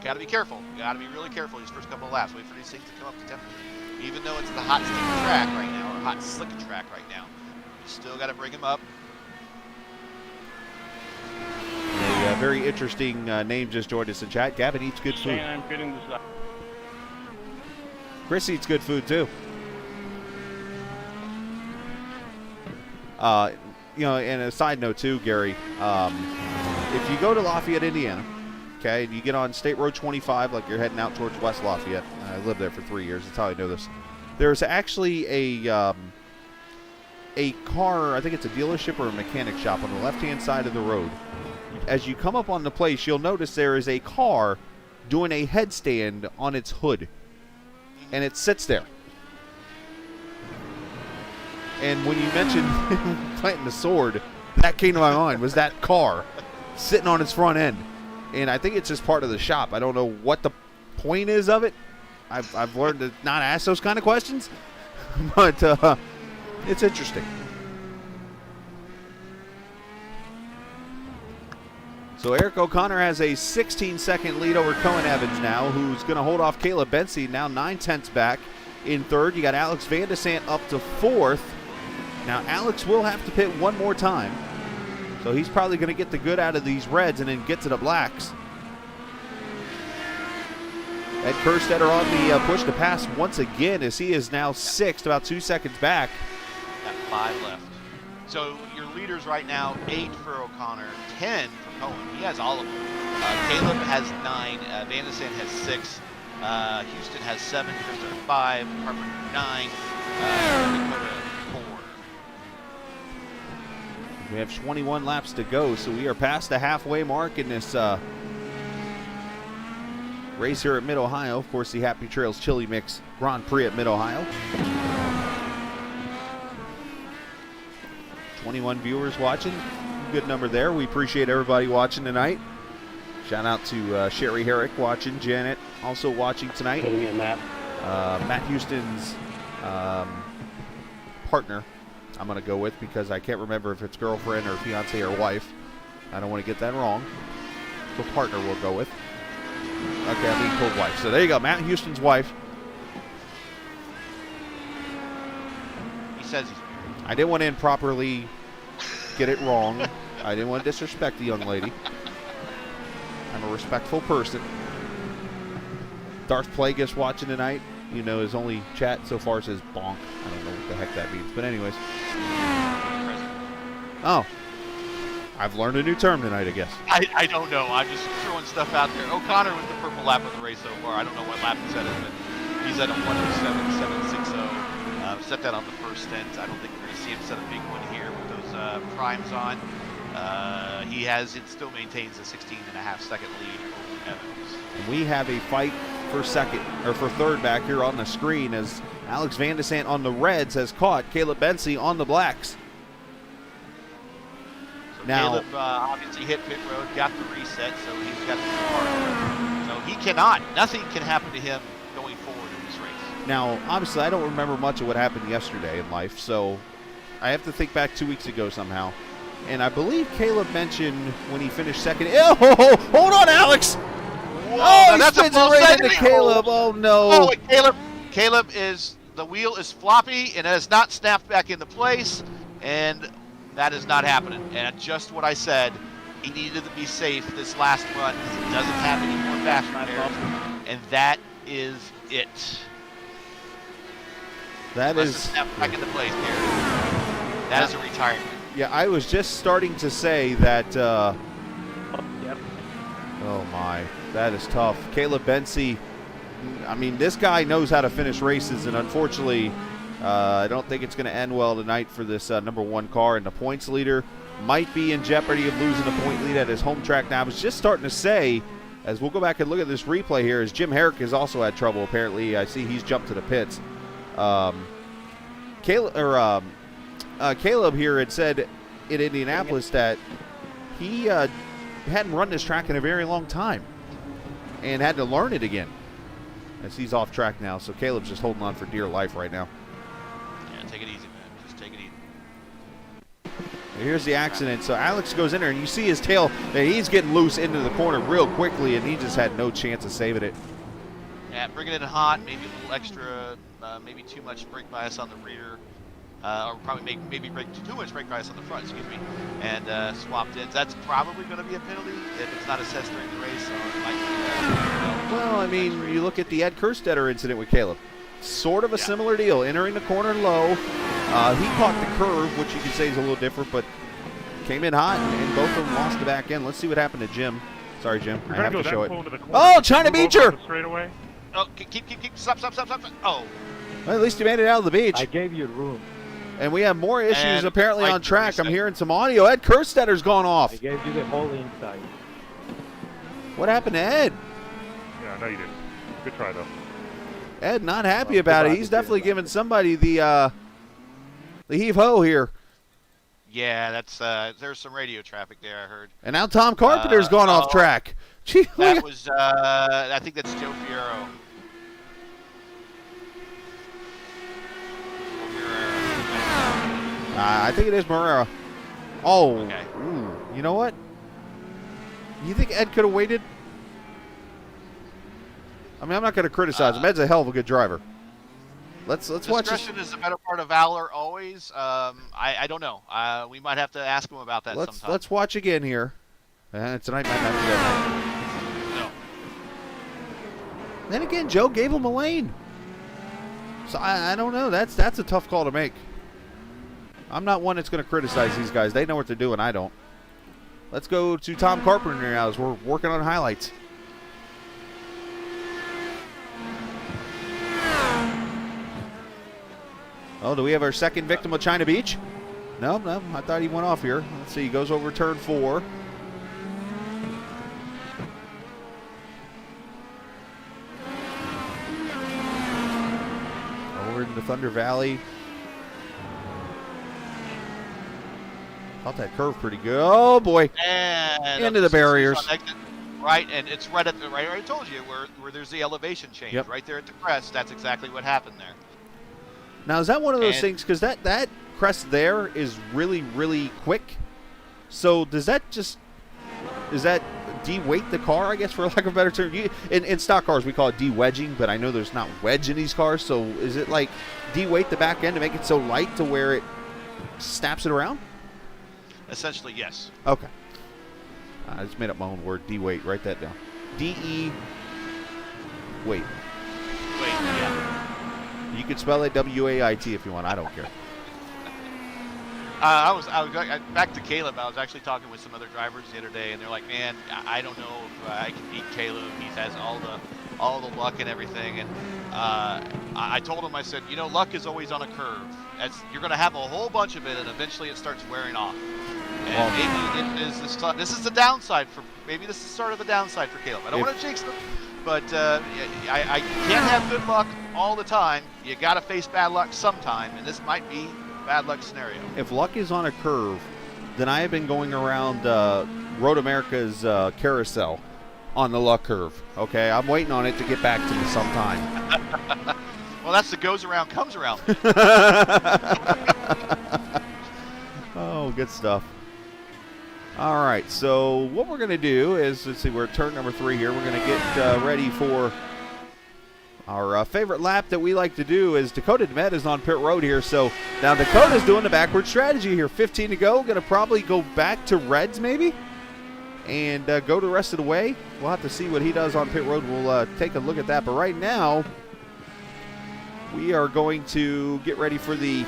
Got to be careful. Got to be really careful these first couple of laps. Wait for these things to come up to temperature. Even though it's the hot, sticky track right now, or hot, slick track right now, you still got to bring him up. A very interesting name just joined us in chat. Gavin eats good food. I'm pitting this lap. Chris eats good food too. And a side note too, Gary, if you go to Lafayette, Indiana, okay, and you get on State Road 25, like you're heading out towards West Lafayette. I lived there for 3 years. That's how I know this. There's actually a car, I think it's a dealership or a mechanic shop on the left-hand side of the road. As you come up on the place, you'll notice there is a car doing a headstand on its hood, and it sits there. And when you mentioned planting the sword, that came to my mind, was that car sitting on its front end. And I think it's just part of the shop. I don't know what the point is of it. I've learned to not ask those kind of questions, but it's interesting. So Eric O'Connor has a 16-second lead over Cohen Evans now, who's going to hold off Caleb Bensey, now 9/10 back in third. You got Alex Van de Sant up to fourth. Now Alex will have to pit one more time, so he's probably going to get the good out of these reds and then get to the blacks. Ed Kerstetter on the push to pass once again as he is now sixth, about 2 seconds back. Got 5 left. So your leaders right now, 8 for O'Connor, 10 for Cohen. He has all of them. Caleb has 9. Van de Sant has 6. Houston has 7. Christopher 5. Carpenter 9. Dakota 4. We have 21 laps to go, so we are past the halfway mark in this race here at Mid-Ohio. Of course, the Happy Trails Chili Mix Grand Prix at Mid-Ohio. 21 viewers watching. Good number there. We appreciate everybody watching tonight. Shout out to Sherry Herrick watching. Janet also watching tonight. Putting in Matt. Matt Houston's partner, I'm going to go with, because I can't remember if it's girlfriend or fiance or wife. I don't want to get that wrong. So partner we'll go with. Okay, I'm being told wife. So there you go, Matt Houston's wife. He says he's married. I didn't want to improperly get it wrong. I didn't want to disrespect the young lady. I'm a respectful person. Darth Plagueis watching tonight. You know, his only chat so far says bonk. I don't know what the heck that means. But anyways. Oh. I've learned a new term tonight, I guess. I don't know. I'm just throwing stuff out there. O'Connor with the purple lap of the race so far. I don't know what lap he's at, but he's at a 107.760. Set that on the first stint. I don't think we're going to see him set a big one here with those primes on. It still maintains a 16.5-second lead over Evans. And we have a fight for third back here on the screen as Alex Van de Sant on the reds has caught Caleb Bensey on the blacks. Now, Caleb obviously hit pit road, got the reset, so he's got the car. So he cannot, nothing can happen to him going forward in this race. Now, obviously, I don't remember much of what happened yesterday in life, so I have to think back 2 weeks ago somehow. And I believe Caleb mentioned when he finished second. Oh, hold on, Alex! Oh, now he that's a spins it false right into negative. Caleb. Oh, no. Oh, and Caleb is, the wheel is floppy and it has not snapped back into place, and that is not happening. And just what I said, he needed to be safe this last run because he doesn't have any more fast repairs, and that is it. That Unless is. it snaps back into place, Gary. That is a retirement. Yeah, I was just starting to say that. Yep. Oh, my. That is tough. Caleb Bensey. I mean, this guy knows how to finish races, and unfortunately, I don't think it's going to end well tonight for this number 1 car. And the points leader might be in jeopardy of losing a point lead at his home track. Now, I was just starting to say, as we'll go back and look at this replay here, as Jim Herrick has also had trouble, apparently. I see he's jumped to the pits. Caleb here had said in Indianapolis that he hadn't run this track in a very long time and had to learn it again. As he's off track now, so Caleb's just holding on for dear life right now. Yeah, take it easy, man. Just take it easy. Here's the accident. So Alex goes in there, and you see his tail. He's getting loose into the corner real quickly, and he just had no chance of saving it. Yeah, bringing it in hot, maybe a little extra, maybe too much brake bias on the rear, or probably maybe too much brake bias on the front, excuse me, and swapped in. That's probably going to be a penalty if it's not assessed during the race, so it might be. Well, I mean, you look at the Ed Kerstetter incident with Caleb. Sort of a similar deal. Entering the corner low. He caught the curve, which you could say is a little different, but came in hot, and both of them lost the back end. Let's see what happened to Jim. Sorry, Jim. I have to show it. Oh, China Beecher! Straight away. Oh, keep. Stop. Oh. Well, at least you made it out of the beach. I gave you room. And we have more issues And apparently like on track. I'm said- hearing some audio. Ed Kerstetter's gone I off. gave you the whole inside. What happened to Ed? Yeah, no, you didn't. Good try, though. Ed not happy Well, about it. goodbye He's to you. definitely giving somebody the heave-ho here. Yeah, that's there's some radio traffic there, I heard. And now Tom Carpenter's gone off track. Gee, look That at- was I think that's Joe Fiero. I think it is Morera. Oh, Okay. ooh, you know what? You think Ed could have waited? I mean, I'm not going to criticize him. Ed's a hell of a good driver. Let's watch this. Discretion is the better part of valor always. I don't know. We might have to ask him about that sometime. Let's watch again here. Tonight might not be that night. No. Then again, Joe gave him a lane. So I don't know. That's a tough call to make. I'm not one that's going to criticize these guys. They know what they're doing. I don't. Let's go to Tom Carpenter now as we're working on highlights. Oh, do we have our second victim of China Beach? No. I thought he went off here. Let's see. He goes over turn 4. Over into Thunder Valley. Thought that curve pretty good. Oh boy! And Into the barriers. Right, and it's right at the right. I told you where there's the elevation change. Yep. Right there at the crest. That's exactly what happened there. Now is that one of those And- things? Because that crest there is really quick. So does that de-weight the car? I guess for lack of a better term. In stock cars we call it de-wedging, but I know there's not wedge in these cars. So is it like de-weight the back end to make it so light to where it snaps it around? Essentially, yes. Okay. I just made up my own word. De-weight. Write that down. D-E. Wait. Wait, yeah. You can spell it W-A-I-T if you want. I don't care. I was back to Caleb. I was actually talking with some other drivers the other day, and they're like, "Man, I don't know if I can beat Caleb. He has all the luck and everything." And I told him, I said, "You know, luck is always on a curve. You're going to have a whole bunch of it, and eventually it starts wearing off. And maybe it is this is the downside for maybe this is sort of the downside for Caleb. I don't want to jinx him, but I can't have good luck all the time. You got to face bad luck sometime, and this might be a bad luck scenario." If luck is on a curve, then I have been going around Road America's carousel on the luck curve. Okay, I'm waiting on it to get back to me sometime. Well, that's the goes around comes around. Oh, good stuff. All right, so what we're going to do is, let's see, we're at turn number 3 here. We're going to get ready for our favorite lap that we like to do. Is Dakota DeMet is on pit road here. So now Dakota's doing the backward strategy here. 15 to go. Going to probably go back to reds maybe and go the rest of the way. We'll have to see what he does on pit road. We'll take a look at that. But right now, we are going to get ready for the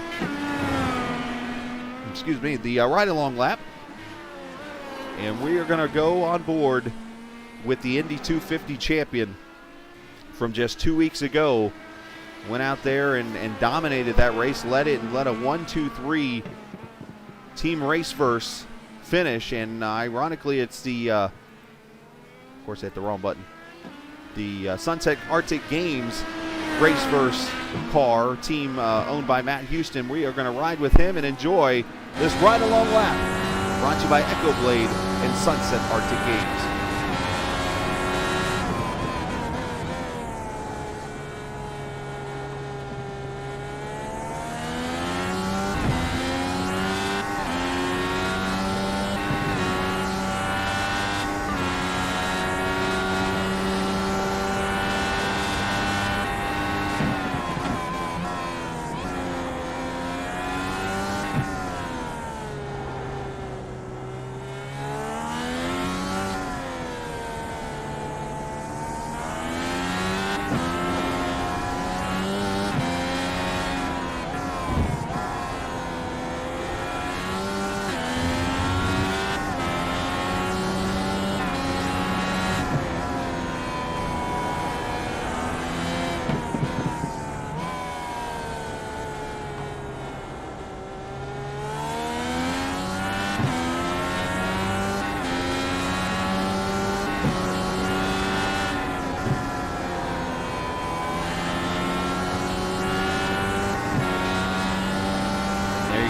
ride-along lap. And we are going to go on board with the Indy 250 champion from just 2 weeks ago. Went out there and dominated that race, led a 1-2-3 team race verse finish. And ironically, it's the, of course I hit the wrong button, the Sunset Arctic Games race verse car team owned by Matt Houston. We are going to ride with him and enjoy this ride-along lap. Brought to you by Echo Blade and Sunset Arctic Games.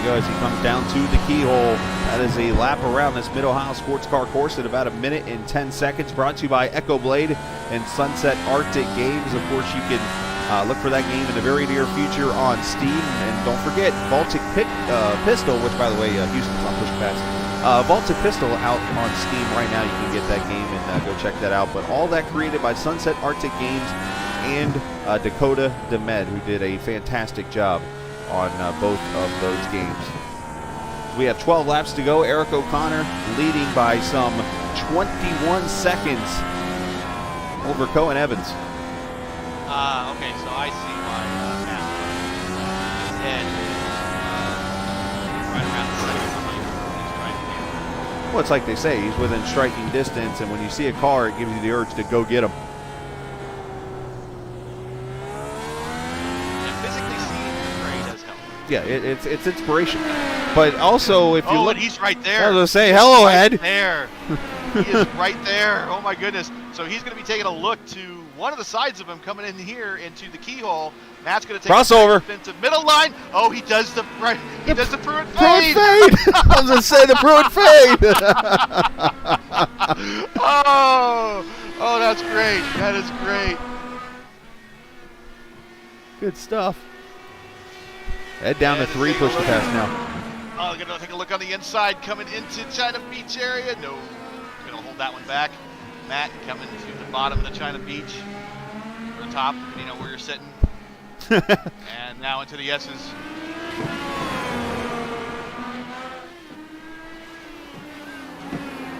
As he comes down to the keyhole. That is a lap around this Mid-Ohio Sports Car course in about 1 minute and 10 seconds. Brought to you by Echo Blade and Sunset Arctic Games. Of course, you can look for that game in the very near future on Steam. And don't forget, Baltic Pistol, which, by the way, Houston's not pushing past. Baltic Pistol out on Steam right now. You can get that game and go check that out. But all that created by Sunset Arctic Games and Dakota DeMed, who did a fantastic job on both of those games. We have 12 laps to go. Eric O'Connor leading by some 21 seconds over Cohen Evans. Okay, so I see why Matt his head right around the second behind. He's right here. Well, it's like they say, he's within striking distance, and when you see a car, it gives you the urge to go get him. Yeah, it's inspiration, but also if you look, and he's right there. I was gonna say, hello, Ed. There, he is right there. Oh my goodness! So he's going to be taking a look to one of the sides of him coming in here into the keyhole. Matt's going to take crossover into middle line. Oh, he does the right. He does the Pruitt fade. fade. I was gonna say the Pruitt fade. Oh, that's great. That is great. Good stuff. Ed down to 3, push the pass now. Oh, gonna take a look on the inside, coming into China Beach area. No, gonna hold that one back. Matt coming to the bottom of the China Beach, or the top, you know where you're sitting. And now into the S's.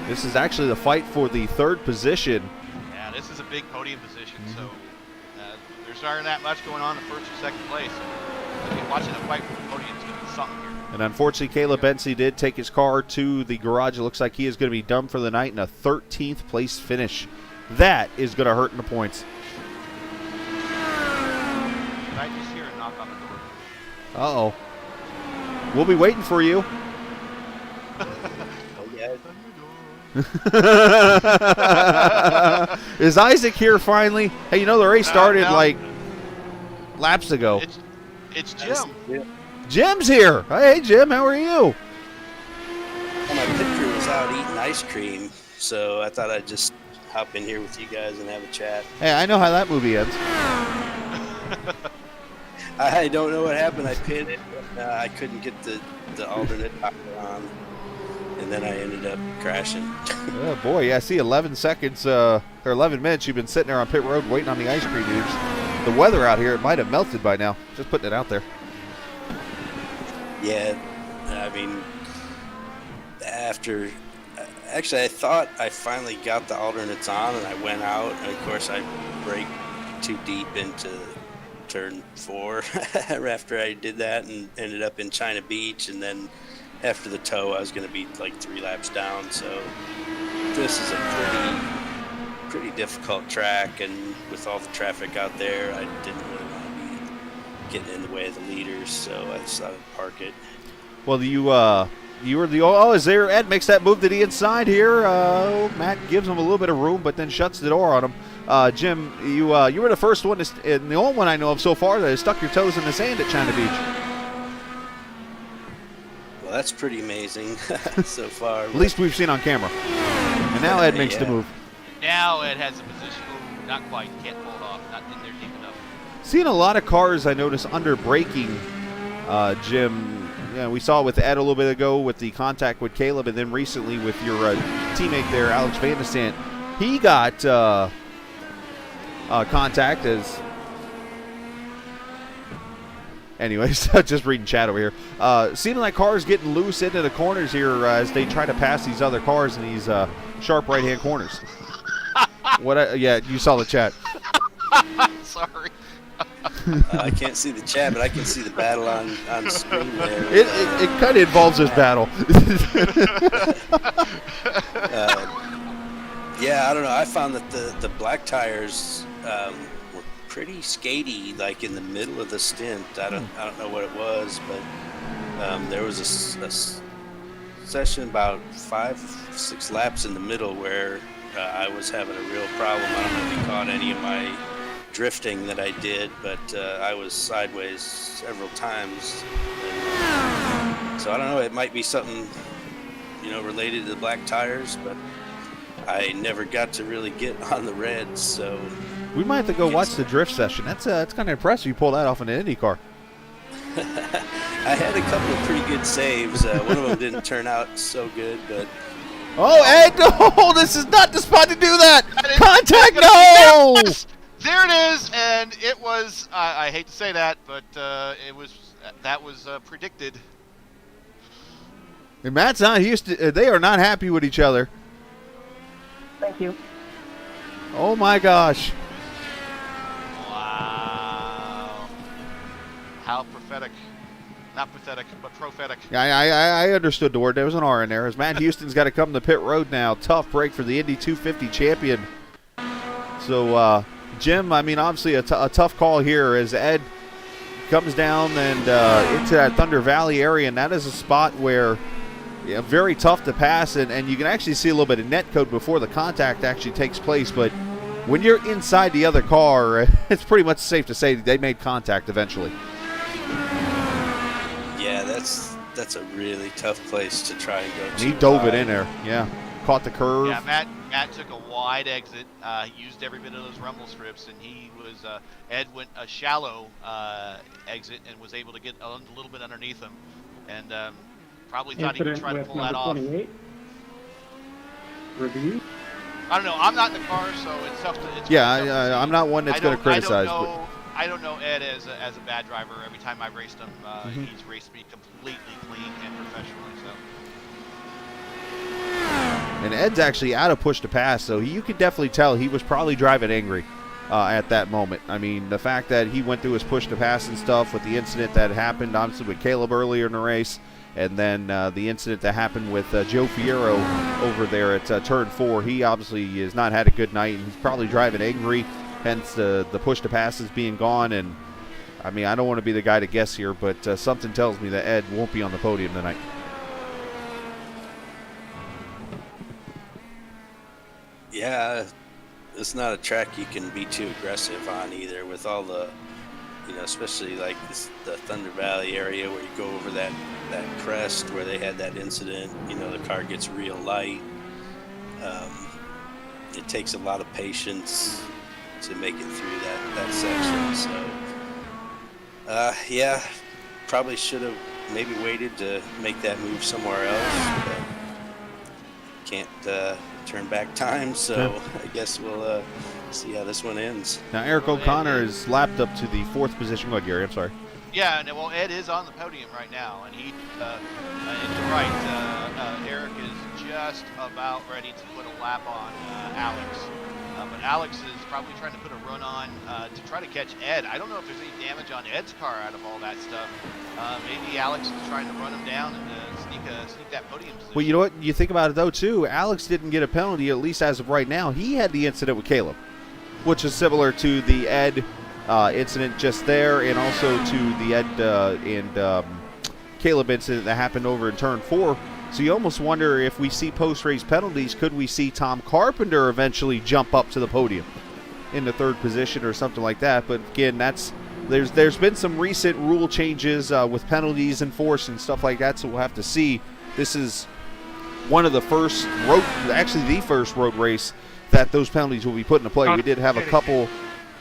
This is actually the fight for the 3rd position. Yeah, this is a big podium position, so there's not that much going on in 1st or 2nd place. Watching a fight for the podium is going to be something here. And unfortunately, Caleb Bensey did take his car to the garage. It looks like he is going to be done for the night in a 13th place finish. That is going to hurt in the points. Can I just hear a knock on the door? Uh-oh. We'll be waiting for you. Is Isaac here finally? Hey, you know the race started like laps ago. It's Jim. Jim's here. Hey, Jim, how are you? Well, my pit crew was out eating ice cream, so I thought I'd just hop in here with you guys and have a chat. Hey, I know how that movie ends. I don't know what happened. I pitted, but I couldn't get the alternate on. and then I ended up crashing. Oh boy, yeah. I see 11 seconds or 11 minutes. You've been sitting there on pit road waiting on the ice cream dudes. The weather out here, it might have melted by now. Just putting it out there. Yeah, I mean, after actually, I thought I finally got the alternates on, and I went out, and of course I braked too deep into turn 4 after I did that, and ended up in China Beach, and then after the tow I was going to be like 3 laps down. So this is a pretty difficult track, and with all the traffic out there, I didn't really want to be getting in the way of the leaders, so I decided to park it. Well, you were the is there? Ed makes that move to the inside here. Matt gives him a little bit of room, but then shuts the door on him. Jim, you were the first one, and the only one I know of so far that has stuck your toes in the sand at China Beach. Well, that's pretty amazing so far. At least we've seen on camera. And now Ed makes the move. Now Ed has a position. Oh, not quite. Can't pull it off. Not in there deep enough. Seeing a lot of cars, I notice, under braking, Jim. Yeah, we saw it with Ed a little bit ago with the contact with Caleb, and then recently with your teammate there, Alex Van de Sant. He got contact as... Anyways, just reading chat over here. Seeing like cars getting loose into the corners here as they try to pass these other cars in these sharp right-hand corners. Yeah, you saw the chat. Sorry. I can't see the chat, but I can see the battle on the screen there. It kind of involves this battle. Yeah, I don't know. I found that the black tires were pretty skatey, like in the middle of the stint. I don't know what it was, but there was a session about 5-6 laps in the middle where I was having a real problem. I don't know if you caught any of my drifting that I did, but I was sideways several times. And, so I don't know, it might be something, related to the black tires, but I never got to really get on the reds, so... We might have to go watch the drift session. That's kind of impressive. You pull that off in an Indy car. I had a couple of pretty good saves. One of them didn't turn out so good, but... Oh, Ed, no! This is not the spot to do that! Contact, no! There it is, and it was, I hate to say that, but that was predicted. And Matt's not they are not happy with each other. Thank you. Oh my gosh. Wow. How prophetic. Not pathetic, but prophetic. I understood the word. There was an R in there. As Matt Houston's got to come to pit road now. Tough break for the Indy 250 champion. So, Jim, I mean, obviously a tough call here as Ed comes down and into that Thunder Valley area, and that is a spot where very tough to pass, and you can actually see a little bit of net code before the contact actually takes place, but when you're inside the other car, it's pretty much safe to say they made contact eventually. Yeah, that's a really tough place to try and go to. He dove it in there, yeah. Caught the curve. Yeah, Matt took a wide exit. He used every bit of those rumble strips, and Ed went a shallow exit and was able to get a little bit underneath him, and probably thought he would try to pull that off. 28. Review. I don't know. I'm not in the car, so it's tough to. I'm not one that's going to criticize. I don't know Ed as a bad driver. Every time I've raced him, he's raced me completely clean and professionally. So. And Ed's actually out of push to pass, so you could definitely tell he was probably driving angry at that moment. I mean, the fact that he went through his push to pass and stuff with the incident that happened, obviously, with Caleb earlier in the race, and then the incident that happened with Joe Fierro over there at Turn 4, he obviously has not had a good night, and he's probably driving angry, hence the push to passes being gone. And, I mean, I don't want to be the guy to guess here, but something tells me that Ed won't be on the podium tonight. Yeah, it's not a track you can be too aggressive on either, with all the, especially like the Thunder Valley area where you go over that crest where they had that incident. The car gets real light. It takes a lot of patience to make it through that section. So, yeah, probably should have maybe waited to make that move somewhere else. But can't turn back time, so I guess we'll see how this one ends. Now, Eric O'Connor is lapped up to the 4th position. Go ahead, Gary. I'm sorry. Yeah, and well, Ed is on the podium right now, and he, and you're right, Eric is just about ready to put a lap on Alex. But Alex is probably trying to put a run on to try to catch Ed. I don't know if there's any damage on Ed's car out of all that stuff. Maybe Alex is trying to run him down and sneak that podium position. Well, you know what? You think about it, though, too. Alex didn't get a penalty, at least as of right now. He had the incident with Caleb, which is similar to the Ed incident just there, and also to the Ed and Caleb incident that happened over in turn 4. So you almost wonder if we see post-race penalties, could we see Tom Carpenter eventually jump up to the podium in the 3rd position or something like that? But again, there's been some recent rule changes with penalties enforced and stuff like that, so we'll have to see. This is one of the first the first road race that those penalties will be put into play. We did have a couple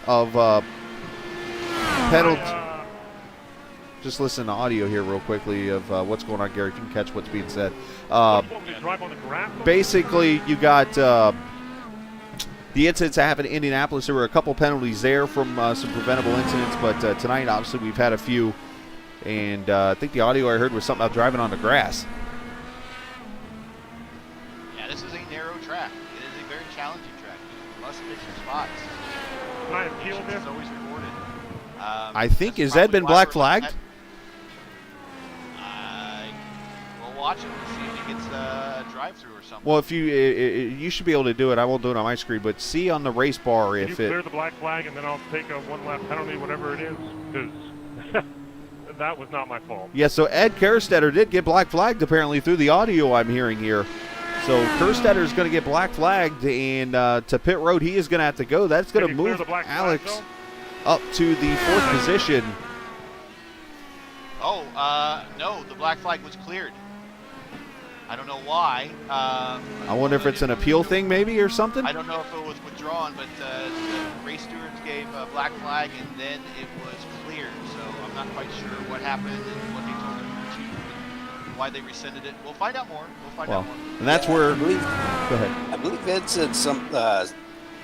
of penalties. Just listen to audio here real quickly of what's going on, Gary. If you can catch what's being said. Basically, you got the incidents that happened in Indianapolis. There were a couple penalties there from some preventable incidents, but tonight, obviously, we've had a few. And I think the audio I heard was something about driving on the grass. Yeah, this is a narrow track. It is a very challenging track. You must miss your spots. Can I appeal this? It's always recorded. I think, has Ed been black flagged? We'll watch it and see if he gets a drive-through or something. Well, if you should be able to do it. I won't do it on my screen, but see on the race bar Can if you clear the black flag, and then I'll take a 1-lap penalty, whatever it is, because that was not my fault. Yeah, so Ed Kerstetter did get black flagged apparently through the audio I'm hearing here. So Kerstetter is going to get black flagged, and to pit road he is going to have to go. That's going to move Alex up to the 4th position. Oh, no, the black flag was cleared. I don't know why. I wonder if it's an appeal thing maybe or something? I don't know if it was withdrawn, but the race stewards gave a black flag and then it was cleared. So I'm not quite sure what happened and what they told them to and why they rescinded it. We'll find out more. And that's where... I believe, go ahead. I believe Ed said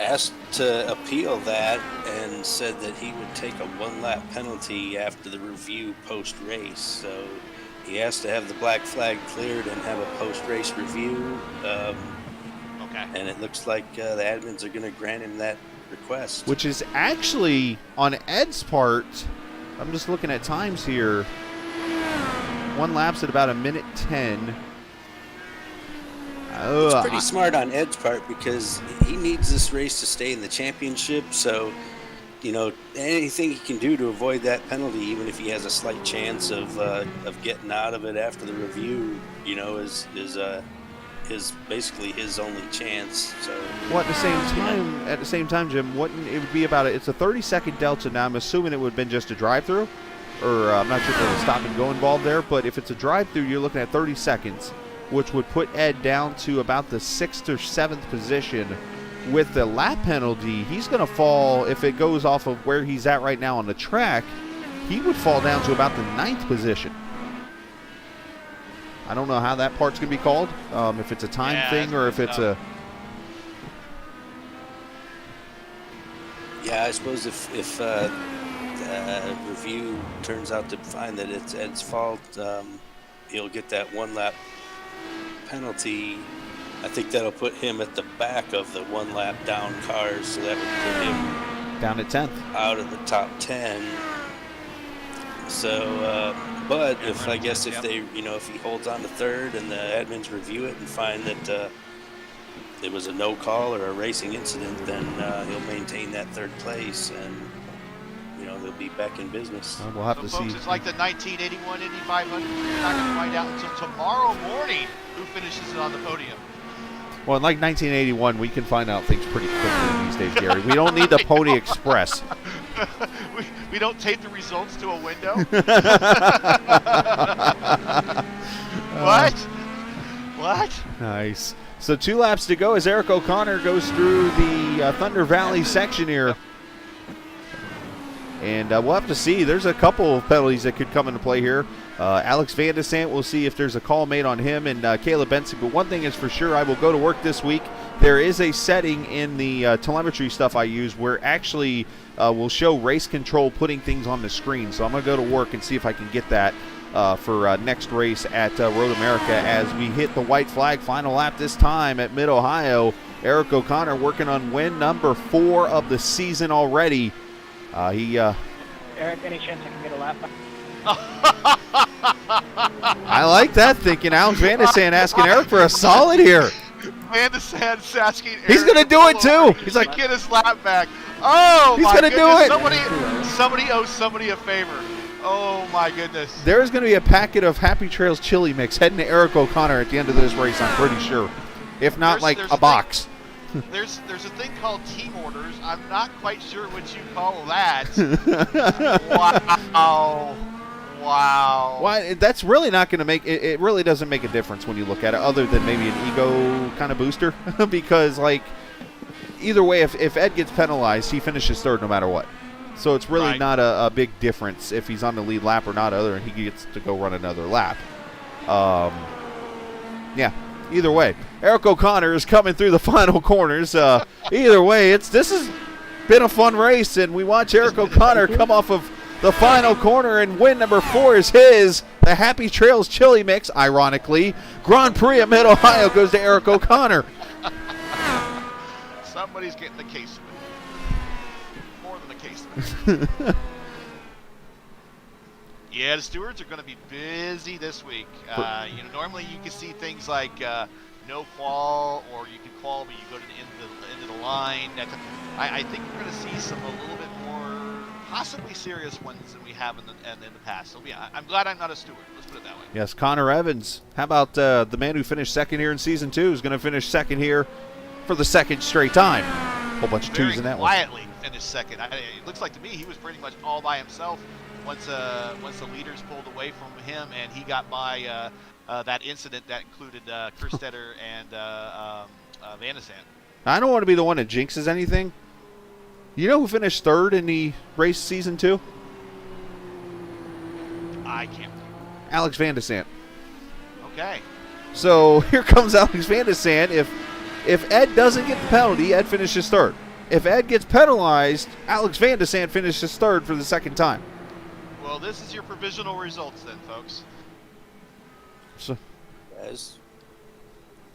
asked to appeal that and said that he would take a 1-lap penalty after the review post-race. So he has to have the black flag cleared and have a post-race review. Okay. And it looks like the admins are going to grant him that request. Which is actually, on Ed's part, I'm just looking at times here, 1 lap's at about 1:10. It's pretty smart on Ed's part because he needs this race to stay in the championship. So, you know, anything he can do to avoid that penalty, even if he has a slight chance of getting out of it after the review, you know, is basically his only chance. So, well, at the same time, Jim, wouldn't it would be about it's a 30-second delta. Now I'm assuming it would have been just a drive-through, or I'm not sure if there's a stop and go involved there. But if it's a drive-through, you're looking at 30 seconds, which would put Ed down to about the 6th or 7th position. With the lap penalty, he's going to fall, if it goes off of where he's at right now on the track, he would fall down to about the 9th position. I don't know how that part's going to be called, if it's a time thing or if it's a... Yeah, I suppose if review turns out to find that it's Ed's fault, he'll get that 1-lap penalty. I think that'll put him at the back of the 1-lap down cars, so that would put him down at 10th, out of the top 10. So, but if they, you know, if he holds on to 3rd and the admins review it and find that it was a no call or a racing incident, then he'll maintain that 3rd place, and you know they'll be back in business. We'll have to folks, see. It's like the 1981 Indy 500. You're not going to find out until tomorrow morning who finishes it on the podium. Well, in like 1981, we can find out things pretty quickly these days, Gary. We don't need the Pony Express. we don't tape the results to a window? What? Nice. So 2 laps to go as Eric O'Connor goes through the Thunder Valley section here. And we'll have to see. There's a couple of penalties that could come into play here. Alex Van de Sant, we'll see if there's a call made on him and Caleb Benson. But one thing is for sure, I will go to work this week. There is a setting in the telemetry stuff I use where actually will show race control putting things on the screen. So I'm going to go to work and see if I can get that for next race at Road America as we hit the white flag final lap this time at Mid-Ohio. Eric O'Connor working on win number 4 of the season already. Eric, any chance I can get a lap back? I like that thinking. Alex Van de Sant asking Eric for a solid here. Van de Sant's asking Eric He's going to do it too. He's to like, get his lap back. Oh, he's my going to do goodness. it. Somebody owes somebody a favor. Oh, my goodness. There's going to be a packet of Happy Trails chili mix heading to Eric O'Connor at the end of this race, I'm pretty sure. If not, there's a box. There's a thing called team orders. I'm not quite sure what you call that. Wow. Why? That's really not going to make it. It really doesn't make a difference when you look at it, other than maybe an ego kind of booster. Because like either way, if Ed gets penalized, he finishes third no matter what. So it's really not a big difference if he's on the lead lap or not, other than he gets to go run another lap. Yeah. Either way, Eric O'Connor is coming through the final corners. Either way, this has been a fun race, and we watch Eric O'Connor come off of the final corner, and win number 4 is his. The Happy Trails chili mix, ironically. Grand Prix of Mid-Ohio goes to Eric O'Connor. Somebody's getting the case of it. More than a case of it. Yeah, the stewards are going to be busy this week. Normally you can see things like no qual, or you can qual, but you go to the end of the line. I think we're going to see some a little bit more possibly serious ones than we have in the past. So yeah, I'm glad I'm not a steward. Let's put it that way. Yes, Connor Evans. How about the man who finished second here in season 2 is going to finish second here for the second straight time. Whole bunch of twos in that one. Quietly finished second. It looks like to me he was pretty much all by himself once the leaders pulled away from him, and he got by that incident that included Kerstetter and Van de Sant. I don't want to be the one that jinxes anything. You know who finished third in the race season 2? I can't. Alex Van de Sant. Okay. So here comes Alex Van de Sant. If Ed doesn't get the penalty, Ed finishes third. If Ed gets penalized, Alex Van de Sant finishes third for the second time. Well, this is your provisional results then, folks. So, Guys,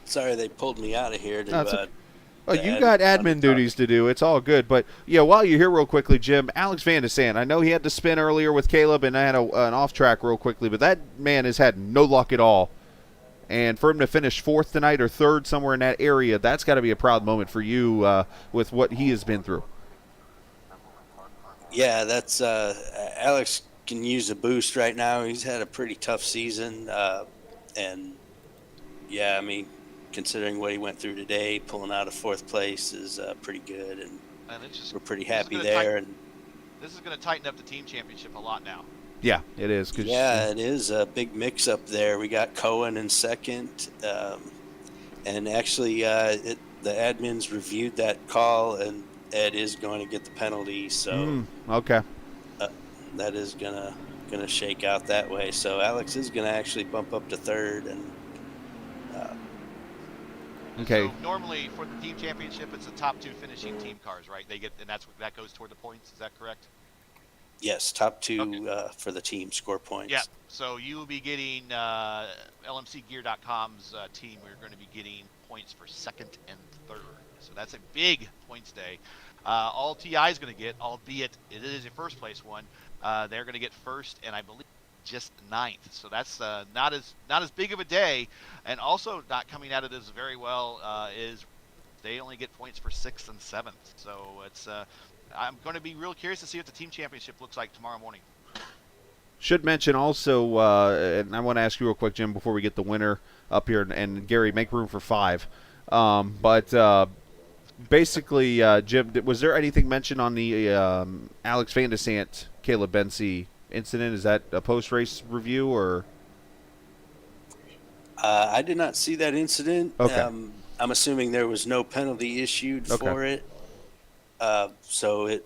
sorry they pulled me out of here. you got admin duties to do. It's all good. But, yeah, while you're here real quickly, Jim, Alex Van de Sant, I know he had to spin earlier with Caleb, and I had an off track real quickly, but that man has had no luck at all. And for him to finish fourth tonight or third somewhere in that area, that's got to be a proud moment for you with what he has been through. Yeah, that's Alex can use a boost right now. He's had a pretty tough season. And, yeah, I mean, considering what he went through today, pulling out of fourth place is pretty good. And we're pretty happy there. This is going to tighten up the team championship a lot now. Yeah, it is. Yeah, it is a big mix-up there. We got Cohen in second. And actually, the admins reviewed that call, and Ed is going to get the penalty. So okay. That is gonna shake out that way. So Alex is gonna actually bump up to third, and okay. So normally for the team championship, it's the top 2 finishing team cars, right? They get, and that goes toward the points. Is that correct? yes, top 2 for the team score points. Yeah. So you will be getting LMCgear.com's team. We're going to be getting points for second and third. So that's a big points day. All TI is going to get, albeit it is a first place one. They're going to get first, and I believe just ninth. So that's not as big of a day. And also not coming at it as very well is they only get points for 6th and 7th. So it's I'm going to be real curious to see what the team championship looks like tomorrow morning. Should mention also, and I want to ask you real quick, Jim, before we get the winner up here, and Gary, make room for 5. But basically, Jim, was there anything mentioned on the Alex Van de Sant, Caleb Benson incident? Is that a post-race review, or? I did not see that incident. Okay. I'm assuming there was no penalty issued for it. So it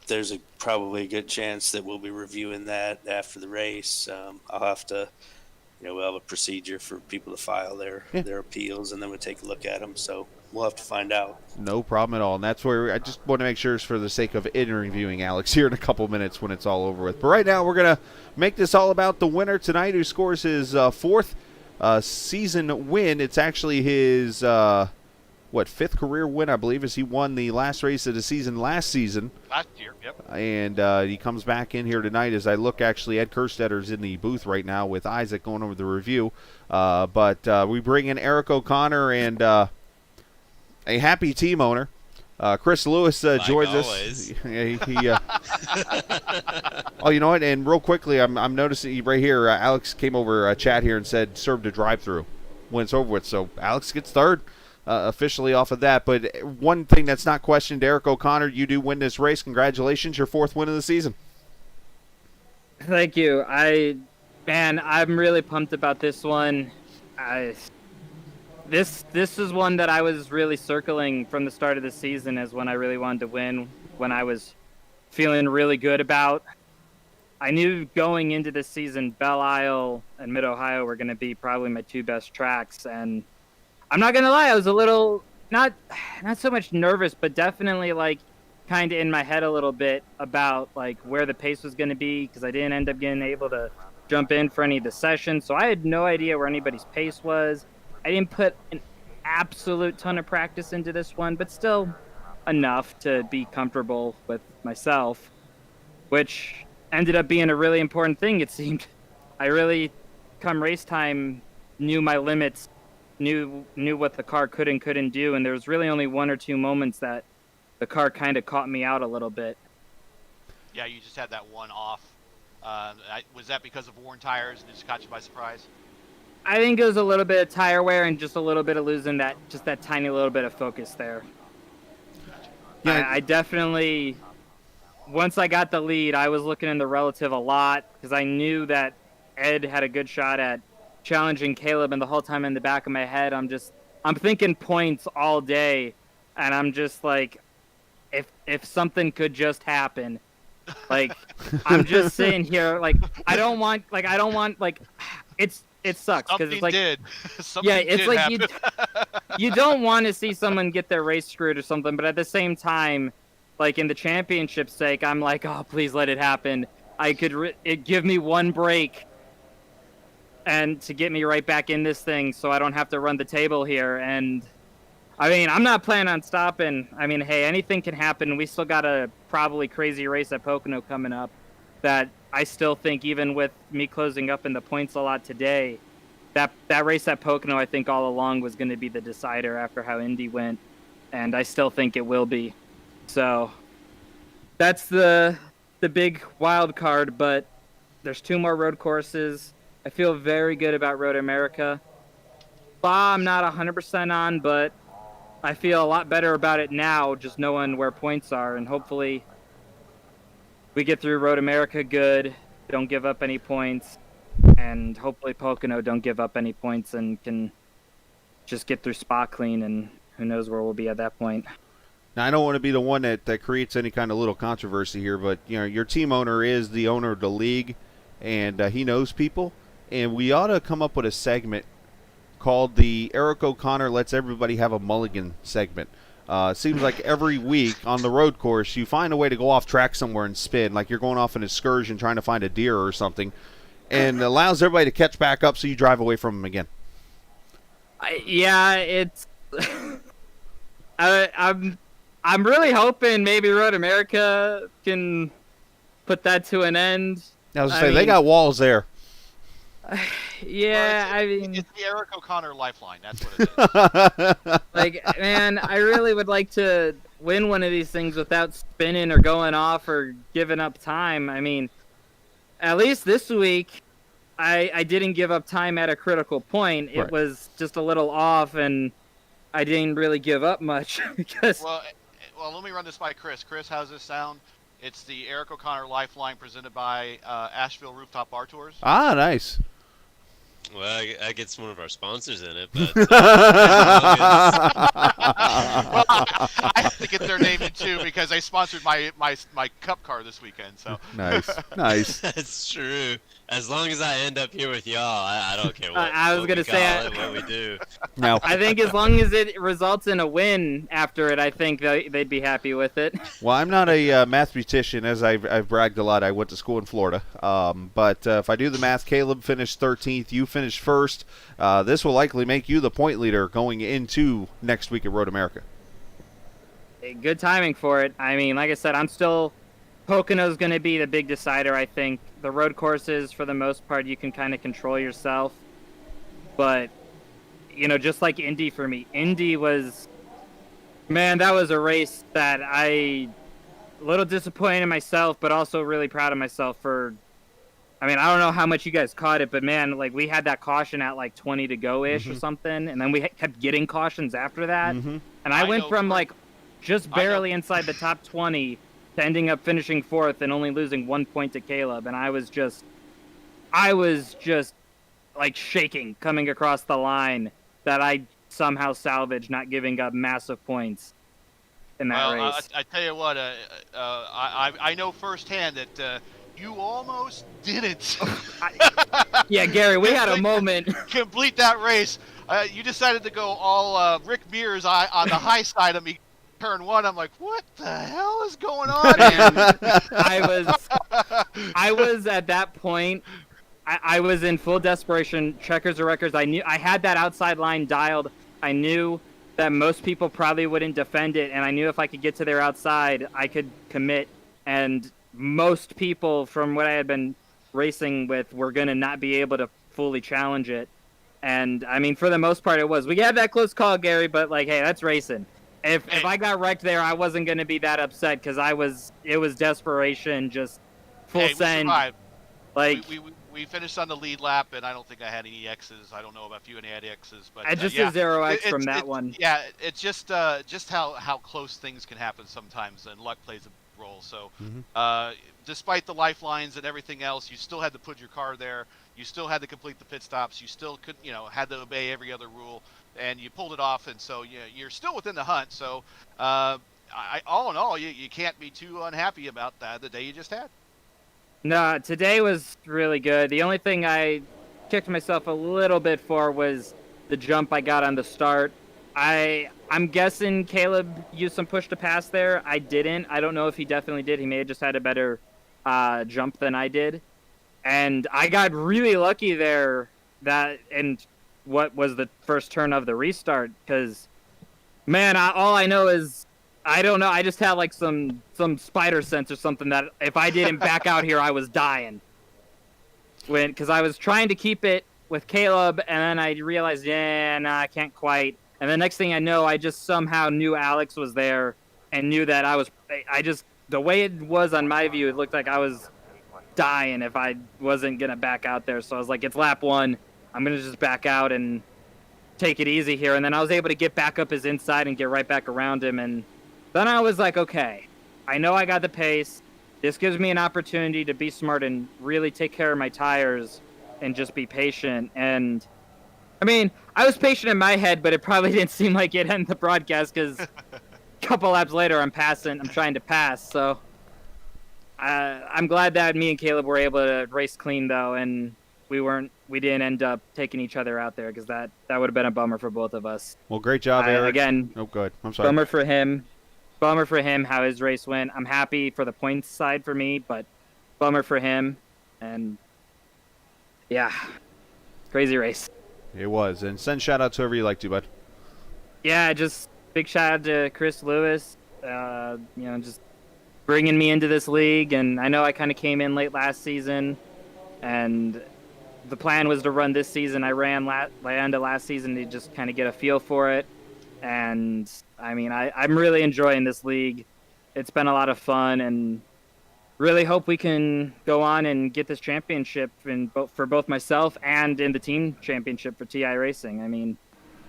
there's probably a good chance that we'll be reviewing that after the race. I'll have to, we'll have a procedure for people to file their appeals, and then we'll take a look at them. So we'll have to find out. No problem at all. And that's where I just want to make sure it's for the sake of interviewing Alex here in a couple minutes when it's all over with. But right now we're going to make this all about the winner tonight, who scores his fourth season win. It's actually his, fifth career win, I believe, as he won the last race of the season last season. Last year, yep. And he comes back in here tonight. As I look, actually, Ed Kerstetter's in the booth right now with Isaac going over the review. But we bring in Eric O'Connor and a happy team owner. Chris Lewis joins us. Oh, you know what? And real quickly, I'm noticing right here, Alex came over chat here and said served a drive-through when it's over with. So Alex gets third. Officially off of that. But one thing that's not questioned, Eric O'Connor, you do win this race. Congratulations, your fourth win of the season. Thank you. I'm really pumped about this one. This is one that I was really circling from the start of the season as when I really wanted to win, when I was feeling really good about. I knew going into this season, Belle Isle and Mid-Ohio were going to be probably my two best tracks, and I'm not going to lie, I was a little, not so much nervous, but definitely kind of in my head a little bit about where the pace was going to be, because I didn't end up getting able to jump in for any of the sessions, so I had no idea where anybody's pace was. I didn't put an absolute ton of practice into this one, but still enough to be comfortable with myself, which ended up being a really important thing, it seemed. I really, come race time, knew my limits, knew what the car could and couldn't do, and there was really only one or two moments that the car kind of caught me out a little bit. Yeah, you just had that one off. Was that because of worn tires and just caught you by surprise? I think it was a little bit of tire wear and just a little bit of losing that tiny little bit of focus there. Yeah, I definitely, once I got the lead, I was looking in the relative a lot because I knew that Ed had a good shot at challenging Caleb, and the whole time in the back of my head, I'm thinking points all day, and I'm just like, if something could just happen, I'm just sitting here, it sucks because it's you don't want to see someone get their race screwed or something, but at the same time, in the championship's sake, I'm like, oh, please let it happen. It give me one break and to get me right back in this thing so I don't have to run the table here. And I'm not planning on stopping. Hey, anything can happen. We still got a probably crazy race at Pocono coming up that I still think, even with me closing up in the points a lot today, that race at Pocono, I think all along was going to be the decider after how Indy went. And I still think it will be. So that's the big wild card, but there's two more road courses. I feel very good about Road America. Spa, I'm not 100% on, but I feel a lot better about it now, just knowing where points are, and hopefully we get through Road America good, don't give up any points, and hopefully Pocono don't give up any points and can just get through Spa clean, and who knows where we'll be at that point. Now, I don't want to be the one that creates any kind of little controversy here, but your team owner is the owner of the league, and he knows people. And we ought to come up with a segment called the Eric O'Connor Lets Everybody Have a Mulligan segment. Seems like every week on the road course, you find a way to go off track somewhere and spin, like you're going off an excursion trying to find a deer or something, and allows everybody to catch back up so you drive away from them again. It's... I'm really hoping maybe Road America can put that to an end. I was going to say, they got walls there. Yeah, it's the Eric O'Connor lifeline. That's what it is. Man, I really would like to win one of these things without spinning or going off or giving up time. At least this week, I didn't give up time at a critical point. It was just a little off, and I didn't really give up much because. Well, let me run this by Chris. Chris, how's this sound? It's the Eric O'Connor Lifeline presented by Asheville Rooftop Bar Tours. Ah, nice. Well, I get one of our sponsors in it, but Well, I have to get their name in too because I sponsored my cup car this weekend. So Nice, nice. That's true. As long as I end up here with y'all, I don't care what. I was what gonna we say, call it, what we do. Now, I think as long as it results in a win after it, I think they'd be happy with it. well, I'm not a mathematician, as I've bragged a lot. I went to school in Florida. But if I do the math, Caleb finished 13th. You finished first. This will likely make you the point leader going into next week at Road America. Good timing for it. I mean, like I said, I'm still Pocono's going to be the big decider, I think. The road courses, for the most part, you can kind of control yourself. But, just like Indy for me, Indy was, man, that was a race that a little disappointed in myself, but also really proud of myself for, I mean, I don't know how much you guys caught it, but man, like we had that caution at like 20 to go-ish or something, and then we kept getting cautions after that. And I went from like just barely inside the top 20 to ending up finishing 4th and only losing 1 point to Caleb, and I was just like shaking coming across the line that I somehow salvaged not giving up massive points in that race. I tell you what, I know firsthand that you almost didn't. Yeah, Gary, we had a moment. Complete that race. You decided to go all Rick Mears on the high side of me. Turn 1, I'm like, what the hell is going on here? I was at that point. I was in full desperation. Checkers or records. I knew I had that outside line dialed. I knew that most people probably wouldn't defend it, and I knew if I could get to their outside, I could commit. And most people, from what I had been racing with, were going to not be able to fully challenge it. And I mean, for the most part, it was. We had that close call, Gary, but like, hey, that's racing. If I got wrecked there, I wasn't going to be that upset because it was desperation, just full send. Like we finished on the lead lap, and I don't think I had any X's. I don't know about you, any had X's, but I just yeah. a 0X from that one. Yeah, it's just how close things can happen sometimes, and luck plays a role. So, despite the lifelines and everything else, you still had to put your car there. You still had to complete the pit stops. You still could, had to obey every other rule. And you pulled it off, and so you're still within the hunt. So, all in all, you can't be too unhappy about the day you just had. No, today was really good. The only thing I kicked myself a little bit for was the jump I got on the start. I'm guessing Caleb used some push to pass there. I didn't. I don't know if he definitely did. He may have just had a better jump than I did. And I got really lucky there and what was the first turn of the restart, because man, all I know is I don't know, I just had like some spider sense or something that if I didn't back out here I was dying, because I was trying to keep it with Caleb, and then I realized I can't quite, and the next thing I know, I just somehow knew Alex was there and knew that the way it was on my view, it looked like I was dying if I wasn't gonna back out there. So I was like, it's lap 1, I'm going to just back out and take it easy here. And then I was able to get back up his inside and get right back around him. And then I was like, okay, I know I got the pace. This gives me an opportunity to be smart and really take care of my tires and just be patient. And, I mean, I was patient in my head, but it probably didn't seem like it in the broadcast because a couple laps later I'm trying to pass. So I'm glad that me and Caleb were able to race clean, though, and we didn't end up taking each other out there because that would have been a bummer for both of us. Well, great job, Eric. Again, oh, good. I'm sorry. Bummer for him how his race went. I'm happy for the points side for me, but bummer for him. And yeah, crazy race. It was. And send shout out to whoever you like to, bud. Yeah, just big shout out to Chris Lewis. Just bringing me into this league. And I know I kind of came in late last season, and the plan was to run this season. I ran end of last season to just kind of get a feel for it. And, I mean, I'm really enjoying this league. It's been a lot of fun, and really hope we can go on and get this championship for both myself and in the team championship for TI Racing. I mean,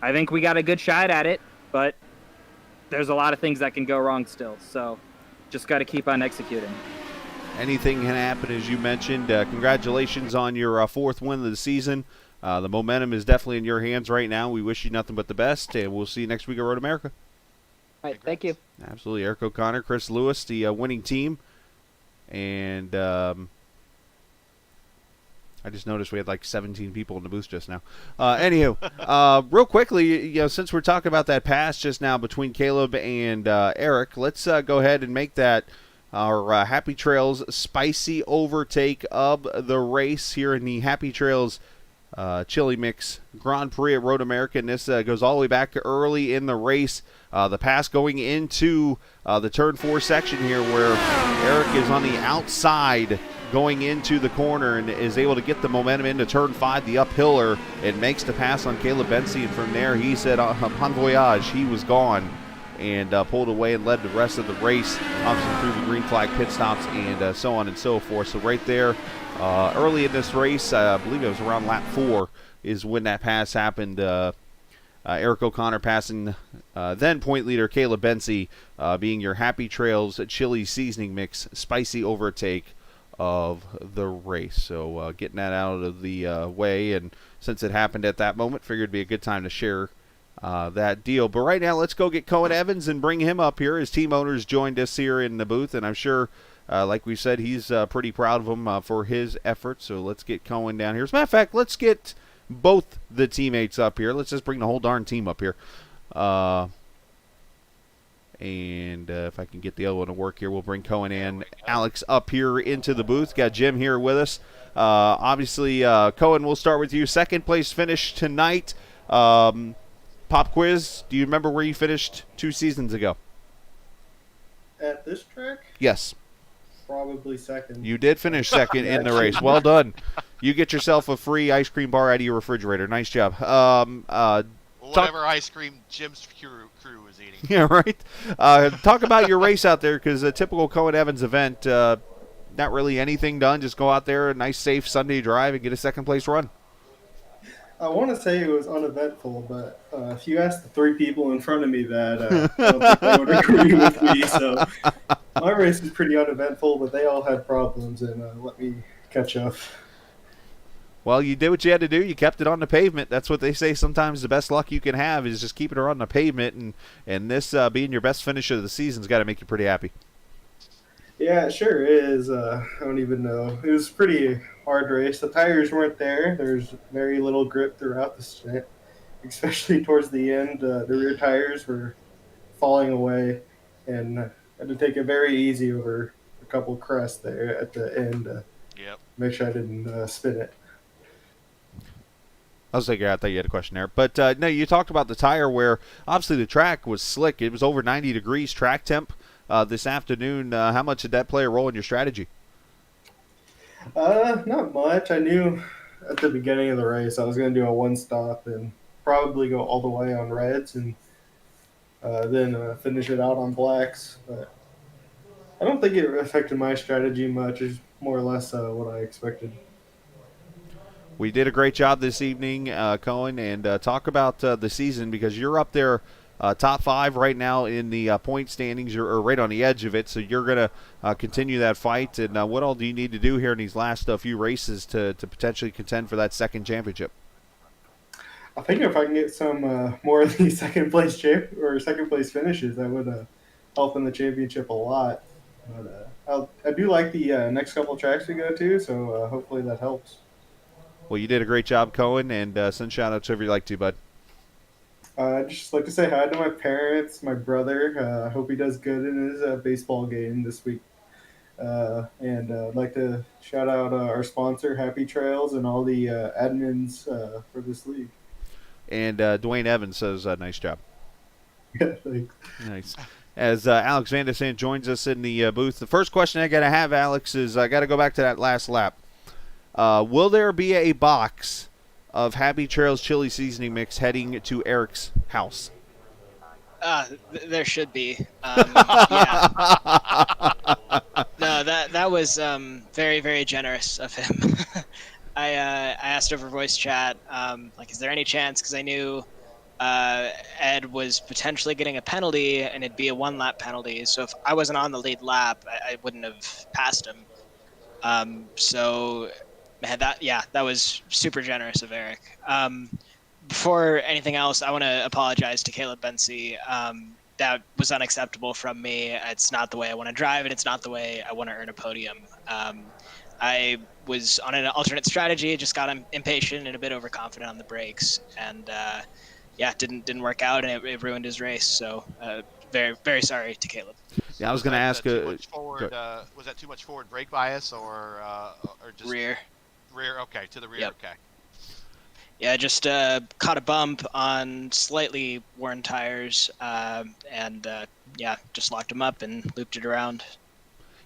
I think we got a good shot at it, but there's a lot of things that can go wrong still. So just got to keep on executing. Anything can happen, as you mentioned. Congratulations on your 4th win of the season. The momentum is definitely in your hands right now. We wish you nothing but the best, and we'll see you next week at Road America. All right, thank you. Absolutely. Eric O'Connor, Chris Lewis, the winning team. And I just noticed we had like 17 people in the booth just now. Anywho, real quickly, since we're talking about that pass just now between Caleb and Eric, let's go ahead and make that our Happy Trails spicy overtake of the race here in the Happy Trails Chili Mix Grand Prix at Road America. And this goes all the way back to early in the race. The pass going into the turn 4 section here where Eric is on the outside going into the corner and is able to get the momentum into turn 5, the uphiller, and makes the pass on Caleb Bensi. And from there, he said, bon voyage, he was gone, and pulled away and led the rest of the race, obviously through the green flag pit stops and so on and so forth. So right there, early in this race, I believe it was around lap 4, is when that pass happened. Eric O'Connor passing then point leader Caleb Bensi, being your Happy Trails chili seasoning mix spicy overtake of the race. So getting that out of the way, and since it happened at that moment, figured it'd be a good time to share that deal. But right now, let's go get Cohen Evans and bring him up here. His team owners joined us here in the booth, and I'm sure, like we said, he's pretty proud of him for his efforts. So let's get Cohen down here. As a matter of fact, let's get both the teammates up here. Let's just bring the whole darn team up here. And if I can get the other one to work here, we'll bring Cohen and Alex up here into the booth. Got Jim here with us. Obviously, Cohen, we'll start with you. Second place finish tonight. Pop quiz. Do you remember where you finished 2 seasons ago? At this track? Yes. Probably second. You did finish second in the race. Well done. You get yourself a free ice cream bar out of your refrigerator. Nice job. Whatever ice cream Jim's crew was eating. Yeah, right. Talk about your race out there, because a typical Cohen Evans event, not really anything done. Just go out there, a nice, safe Sunday drive, and get a second-place run. I want to say it was uneventful, but if you ask the 3 people in front of me that, I don't think they would agree with me. So my race was pretty uneventful, but they all had problems, and let me catch up. Well, you did what you had to do. You kept it on the pavement. That's what they say sometimes the best luck you can have is just keeping it on the pavement, and this being your best finish of the season's got to make you pretty happy. Yeah, it sure is. I don't even know. It was a pretty hard race. The tires weren't there. There's very little grip throughout the stint, especially towards the end. The rear tires were falling away, and I had to take it very easy over a couple crests there at the end. Make sure I didn't spin it. I was thinking, I thought you had a question there. But, no, you talked about the tire where obviously the track was slick. It was over 90 degrees track temp this afternoon. How much did that play a role in your strategy? Not much. I knew at the beginning of the race I was going to do a one-stop and probably go all the way on reds and then finish it out on blacks. But I don't think it affected my strategy much. It's more or less what I expected. We did a great job this evening, Cohen, and talk about the season, because you're up there top 5 right now in the point standings. You're right on the edge of it, so you're going to continue that fight. And what all do you need to do here in these last few races to potentially contend for that second championship? I think if I can get some more of these second place finishes, that would help in the championship a lot. But I do like the next couple tracks we go to, so hopefully that helps. Well, you did a great job, Cohen, and send shout-outs whoever you like to, bud. I'd just like to say hi to my parents, my brother. I hope he does good in his baseball game this week. And I'd like to shout out our sponsor, Happy Trails, and all the admins for this league. And Dwayne Evans says, nice job. Yeah, thanks. Nice. As Alex Van der Sant joins us in the booth, the first question I got to have, Alex, is I got to go back to that last lap. Will there be a box of Happy Trails chili seasoning mix heading to Eric's house? There should be. Yeah. No, that was very, very generous of him. I asked over voice chat, is there any chance? Because I knew Ed was potentially getting a penalty, and it'd be a 1-lap penalty. So if I wasn't on the lead lap, I wouldn't have passed him. So that was super generous of Eric. Before anything else, I want to apologize to Caleb Bensi. that was unacceptable from me. It's not the way I want to drive, and it's not the way I want to earn a podium. I was on an alternate strategy, just got impatient and a bit overconfident on the brakes, and didn't work out, and it ruined his race. So very, very sorry to Caleb. Yeah, I was going to ask. Too much forward, was that too much forward brake bias, or just rear? Rear, okay, to the rear, Yep. okay. Yeah, just caught a bump on slightly worn tires, and just locked them up and looped it around.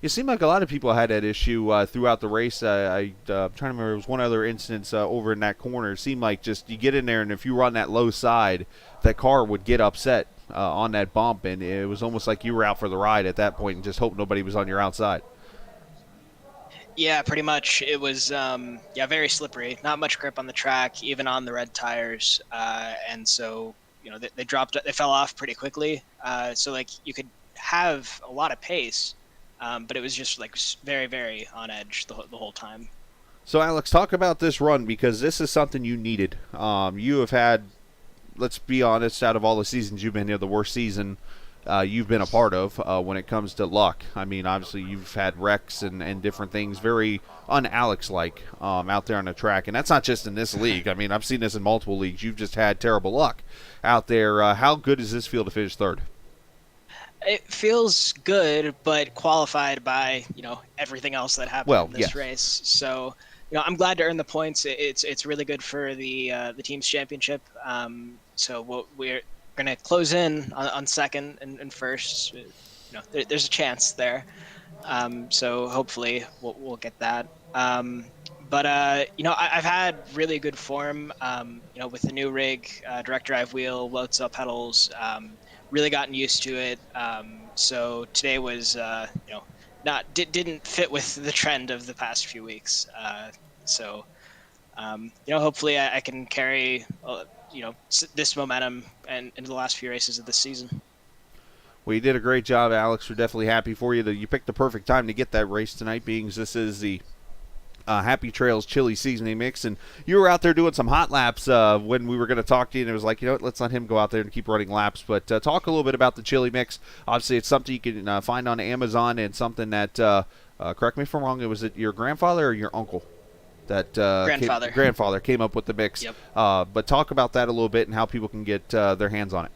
It seemed like a lot of people had that issue throughout the race. I'm trying to remember, there was one other instance over in that corner. It seemed like just you get in there, and if you were on that low side, that car would get upset on that bump, and it was almost like you were out for the ride at that point and just hope nobody was on your outside. Yeah, pretty much. It was very slippery. Not much grip on the track, even on the red tires, and so they dropped. They fell off pretty quickly. So like you could have a lot of pace, but it was just like very, very on edge the whole time. So Alex, talk about this run, because this is something you needed. You have had, let's be honest, out of all the seasons you've been here, the worst season you've been a part of when it comes to luck. I mean, obviously you've had wrecks and different things, very un-Alex-like out there on the track. And that's not just in this league. I mean, I've seen this in multiple leagues. You've just had terrible luck out there. How good does this feel to finish third? It feels good, but qualified by everything else that happened in this race. So I'm glad to earn the points. It's really good for the team's championship. So we're going to close in on second and first. There's a chance there. So hopefully we'll get that. But I've had really good form. With the new rig, direct drive wheel, load cell pedals. Really gotten used to it. So today was didn't fit with the trend of the past few weeks. Hopefully I can carry this momentum and into the last few races of this season. Well, you did a great job, Alex. We're definitely happy for you. You picked the perfect time to get that race tonight, being this is the Happy Trails chili seasoning mix, and you were out there doing some hot laps when we were going to talk to you, and it was like, let's let him go out there and keep running laps. But talk a little bit about the chili mix. Obviously, it's something you can find on Amazon, and something that, correct me if I'm wrong, was it your grandfather or your uncle? That grandfather came up with the mix. Yep. But talk about that a little bit and how people can get their hands on it.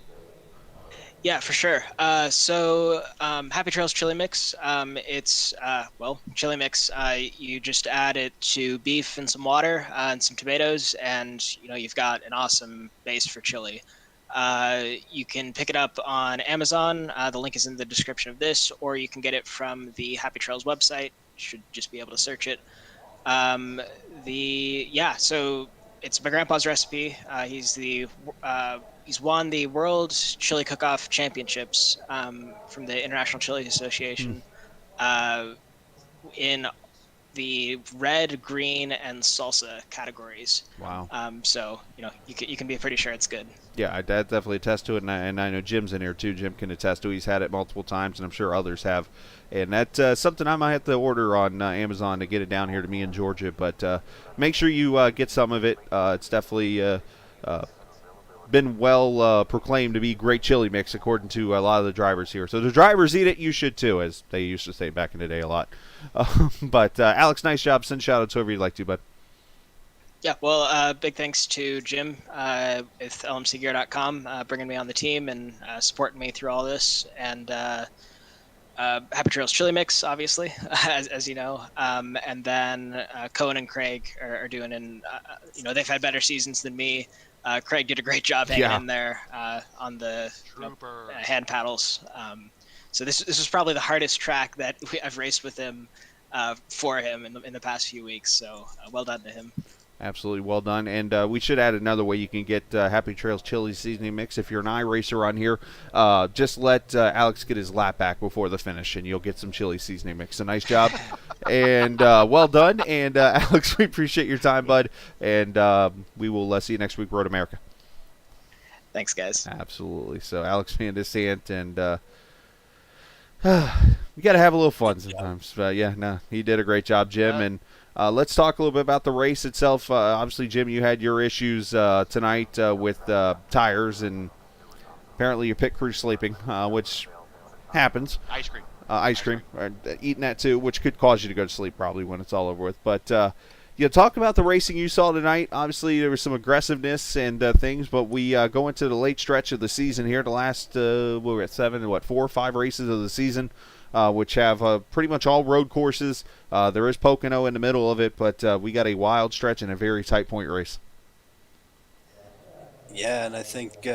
Yeah, for sure. Happy Trails chili mix. It's chili mix. You just add it to beef and some water and some tomatoes, and you've got an awesome base for chili. You can pick it up on Amazon. The link is in the description of this, or you can get it from the Happy Trails website. You should just be able to search it. So it's my grandpa's recipe. He's won the World Chili Cook-Off Championships from the International Chili Association in the red, green, and salsa categories. Wow. You can be pretty sure it's good. Yeah, I definitely attest to it, and I know Jim's in here too. Jim can attest to it. He's had it multiple times, and I'm sure others have. And that's something I might have to order on Amazon to get it down here to me in Georgia. But make sure you get some of it. It's definitely been well proclaimed to be great chili mix, according to a lot of the drivers here. So the drivers eat it, you should too, as they used to say back in the day a lot. But Alex, nice job. Send shout-outs whoever you'd like to, bud. Yeah, well, big thanks to Jim with lmcgear.com bringing me on the team and supporting me through all this. And Happy Trails chili mix, obviously, as you know. And then Cohen and Craig are doing they've had better seasons than me. Craig did a great job hanging in there on the hand paddles. So this is probably the hardest track that I've raced with him for him in the past few weeks. So well done to him. Absolutely well done. And we should add another way you can get Happy Trails chili seasoning mix. If you're an iRacer on here, just let Alex get his lap back before the finish, and you'll get some chili seasoning mix. So nice job. And well done. And Alex, we appreciate your time, bud. And we will see you next week, Road America. Thanks, guys. Absolutely. So Alex Vandesant, and we got to have a little fun sometimes. But he did a great job, Jim. And let's talk a little bit about the race itself. Obviously, Jim, you had your issues tonight with tires, and apparently your pit crew's sleeping, which happens. Ice cream. Ice cream. Eating that too, which could cause you to go to sleep probably when it's all over with. But talk about the racing you saw tonight. Obviously, there was some aggressiveness and things, but we go into the late stretch of the season here. The last, we're at 4 or 5 races of the season, which have pretty much all road courses. There is Pocono in the middle of it, but we got a wild stretch and a very tight point race. Yeah, and I think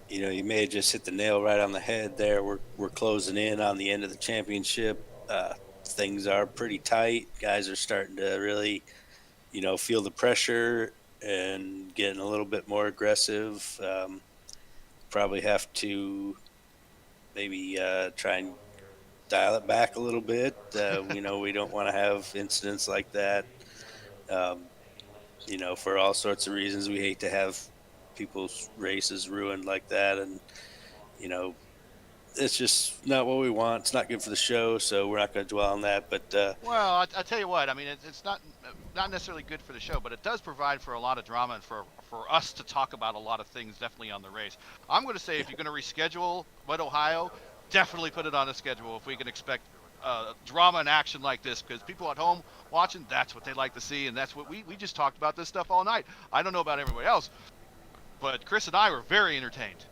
you may have just hit the nail right on the head there. We're closing in on the end of the championship. Things are pretty tight. Guys are starting to really, feel the pressure and getting a little bit more aggressive. Probably have to maybe try and dial it back a little bit. We don't want to have incidents like that. For all sorts of reasons, we hate to have people's races ruined like that. And, it's just not what we want. It's not good for the show, so we're not going to dwell on that. But well, I'll tell you what. I mean, it's not necessarily good for the show, but it does provide for a lot of drama and for us to talk about a lot of things definitely on the race. I'm going to say if you're going to reschedule Mid-Ohio, definitely put it on a schedule if we can expect drama and action like this, because people at home watching, that's what they like to see, and that's what we just talked about this stuff all night. I don't know about everybody else, but Chris and I were very entertained.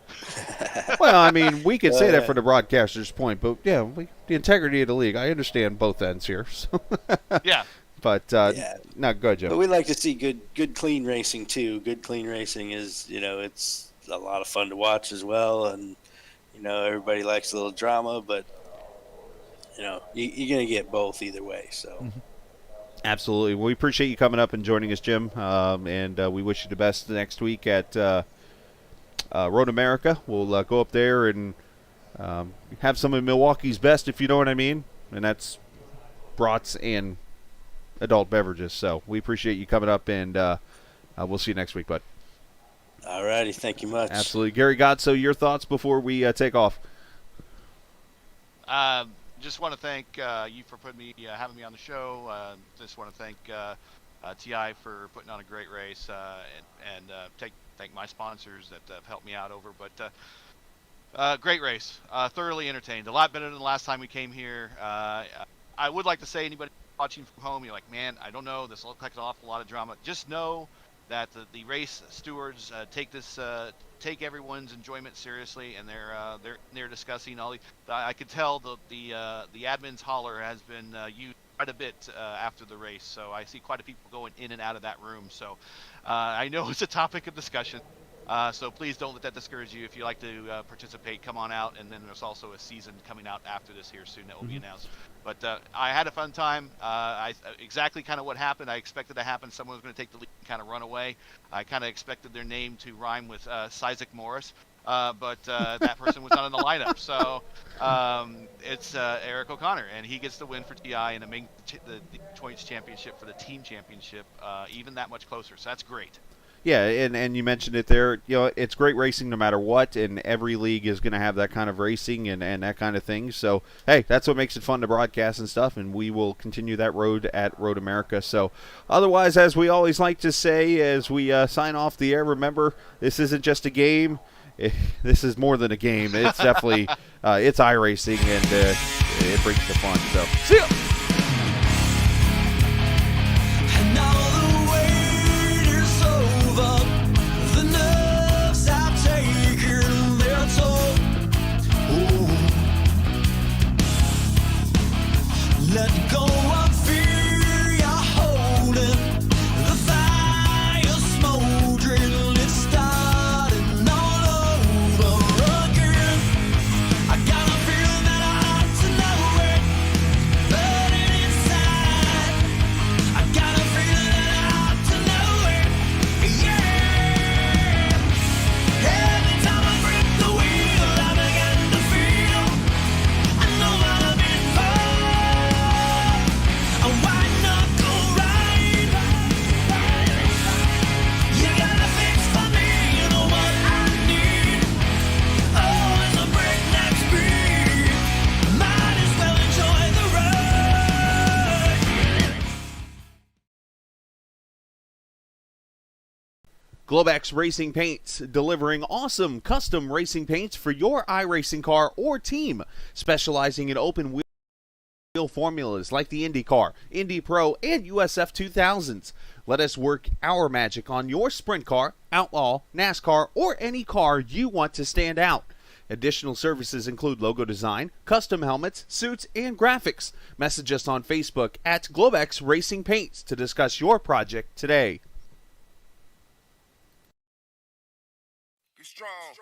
Well, I mean, we could say that for the broadcaster's point, but yeah, the integrity of the league. I understand both ends here. So. Yeah. But not good, Joe. But we like to see good, clean racing too. Good, clean racing is, it's a lot of fun to watch as well, and everybody likes a little drama, but you're going to get both either way. So. Mm-hmm. Absolutely. Well, we appreciate you coming up and joining us, Jim, and we wish you the best next week at Road America. We'll go up there and have some of Milwaukee's best, if you know what I mean, and that's brats and adult beverages. So we appreciate you coming up, and we'll see you next week, bud. All righty. Thank you much. Absolutely. Gary Godso, your thoughts before we take off? Just want to thank you for having me on the show. Just want to thank TI for putting on a great race, and thank my sponsors that have helped me out over. But great race, thoroughly entertained. A lot better than the last time we came here. I would like to say, anybody watching from home, you're like, man, I don't know, this looks like an awful lot of drama. Just know that the race stewards take everyone's enjoyment seriously, and they're discussing all the. I could tell the admin's holler has been used quite a bit after the race, so I see quite a few people going in and out of that room. So I know it's a topic of discussion. So please don't let that discourage you. If you like to participate, come on out. And then there's also a season coming out after this here soon that will be announced. But I had a fun time. Exactly kind of what happened. I expected to happen. Someone was going to take the lead and kind of run away. I kind of expected their name to rhyme with Isaac Morris. But that person was not in the lineup. So it's Eric O'Connor, and he gets the win for TI and it makes the points championship for the team championship even that much closer. So that's great. Yeah, and you mentioned it there. It's great racing no matter what, and every league is going to have that kind of racing and that kind of thing. So, hey, that's what makes it fun to broadcast and stuff, and we will continue that road at Road America. So, otherwise, as we always like to say as we sign off the air, remember, this isn't just a game. This is more than a game. It's definitely it's iRacing, and it brings the fun. So, see ya! Let go of fear, you're holding the fire smoldering. It's starting all over again. I got a feeling that I ought to know it, but Globex Racing Paints, delivering awesome custom racing paints for your iRacing car or team, specializing in open wheel formulas like the Indy car, Indy Pro, and USF 2000s. Let us work our magic on your sprint car, Outlaw, NASCAR, or any car you want to stand out. Additional services include logo design, custom helmets, suits, and graphics. Message us on Facebook at Globex Racing Paints to discuss your project today. Strong.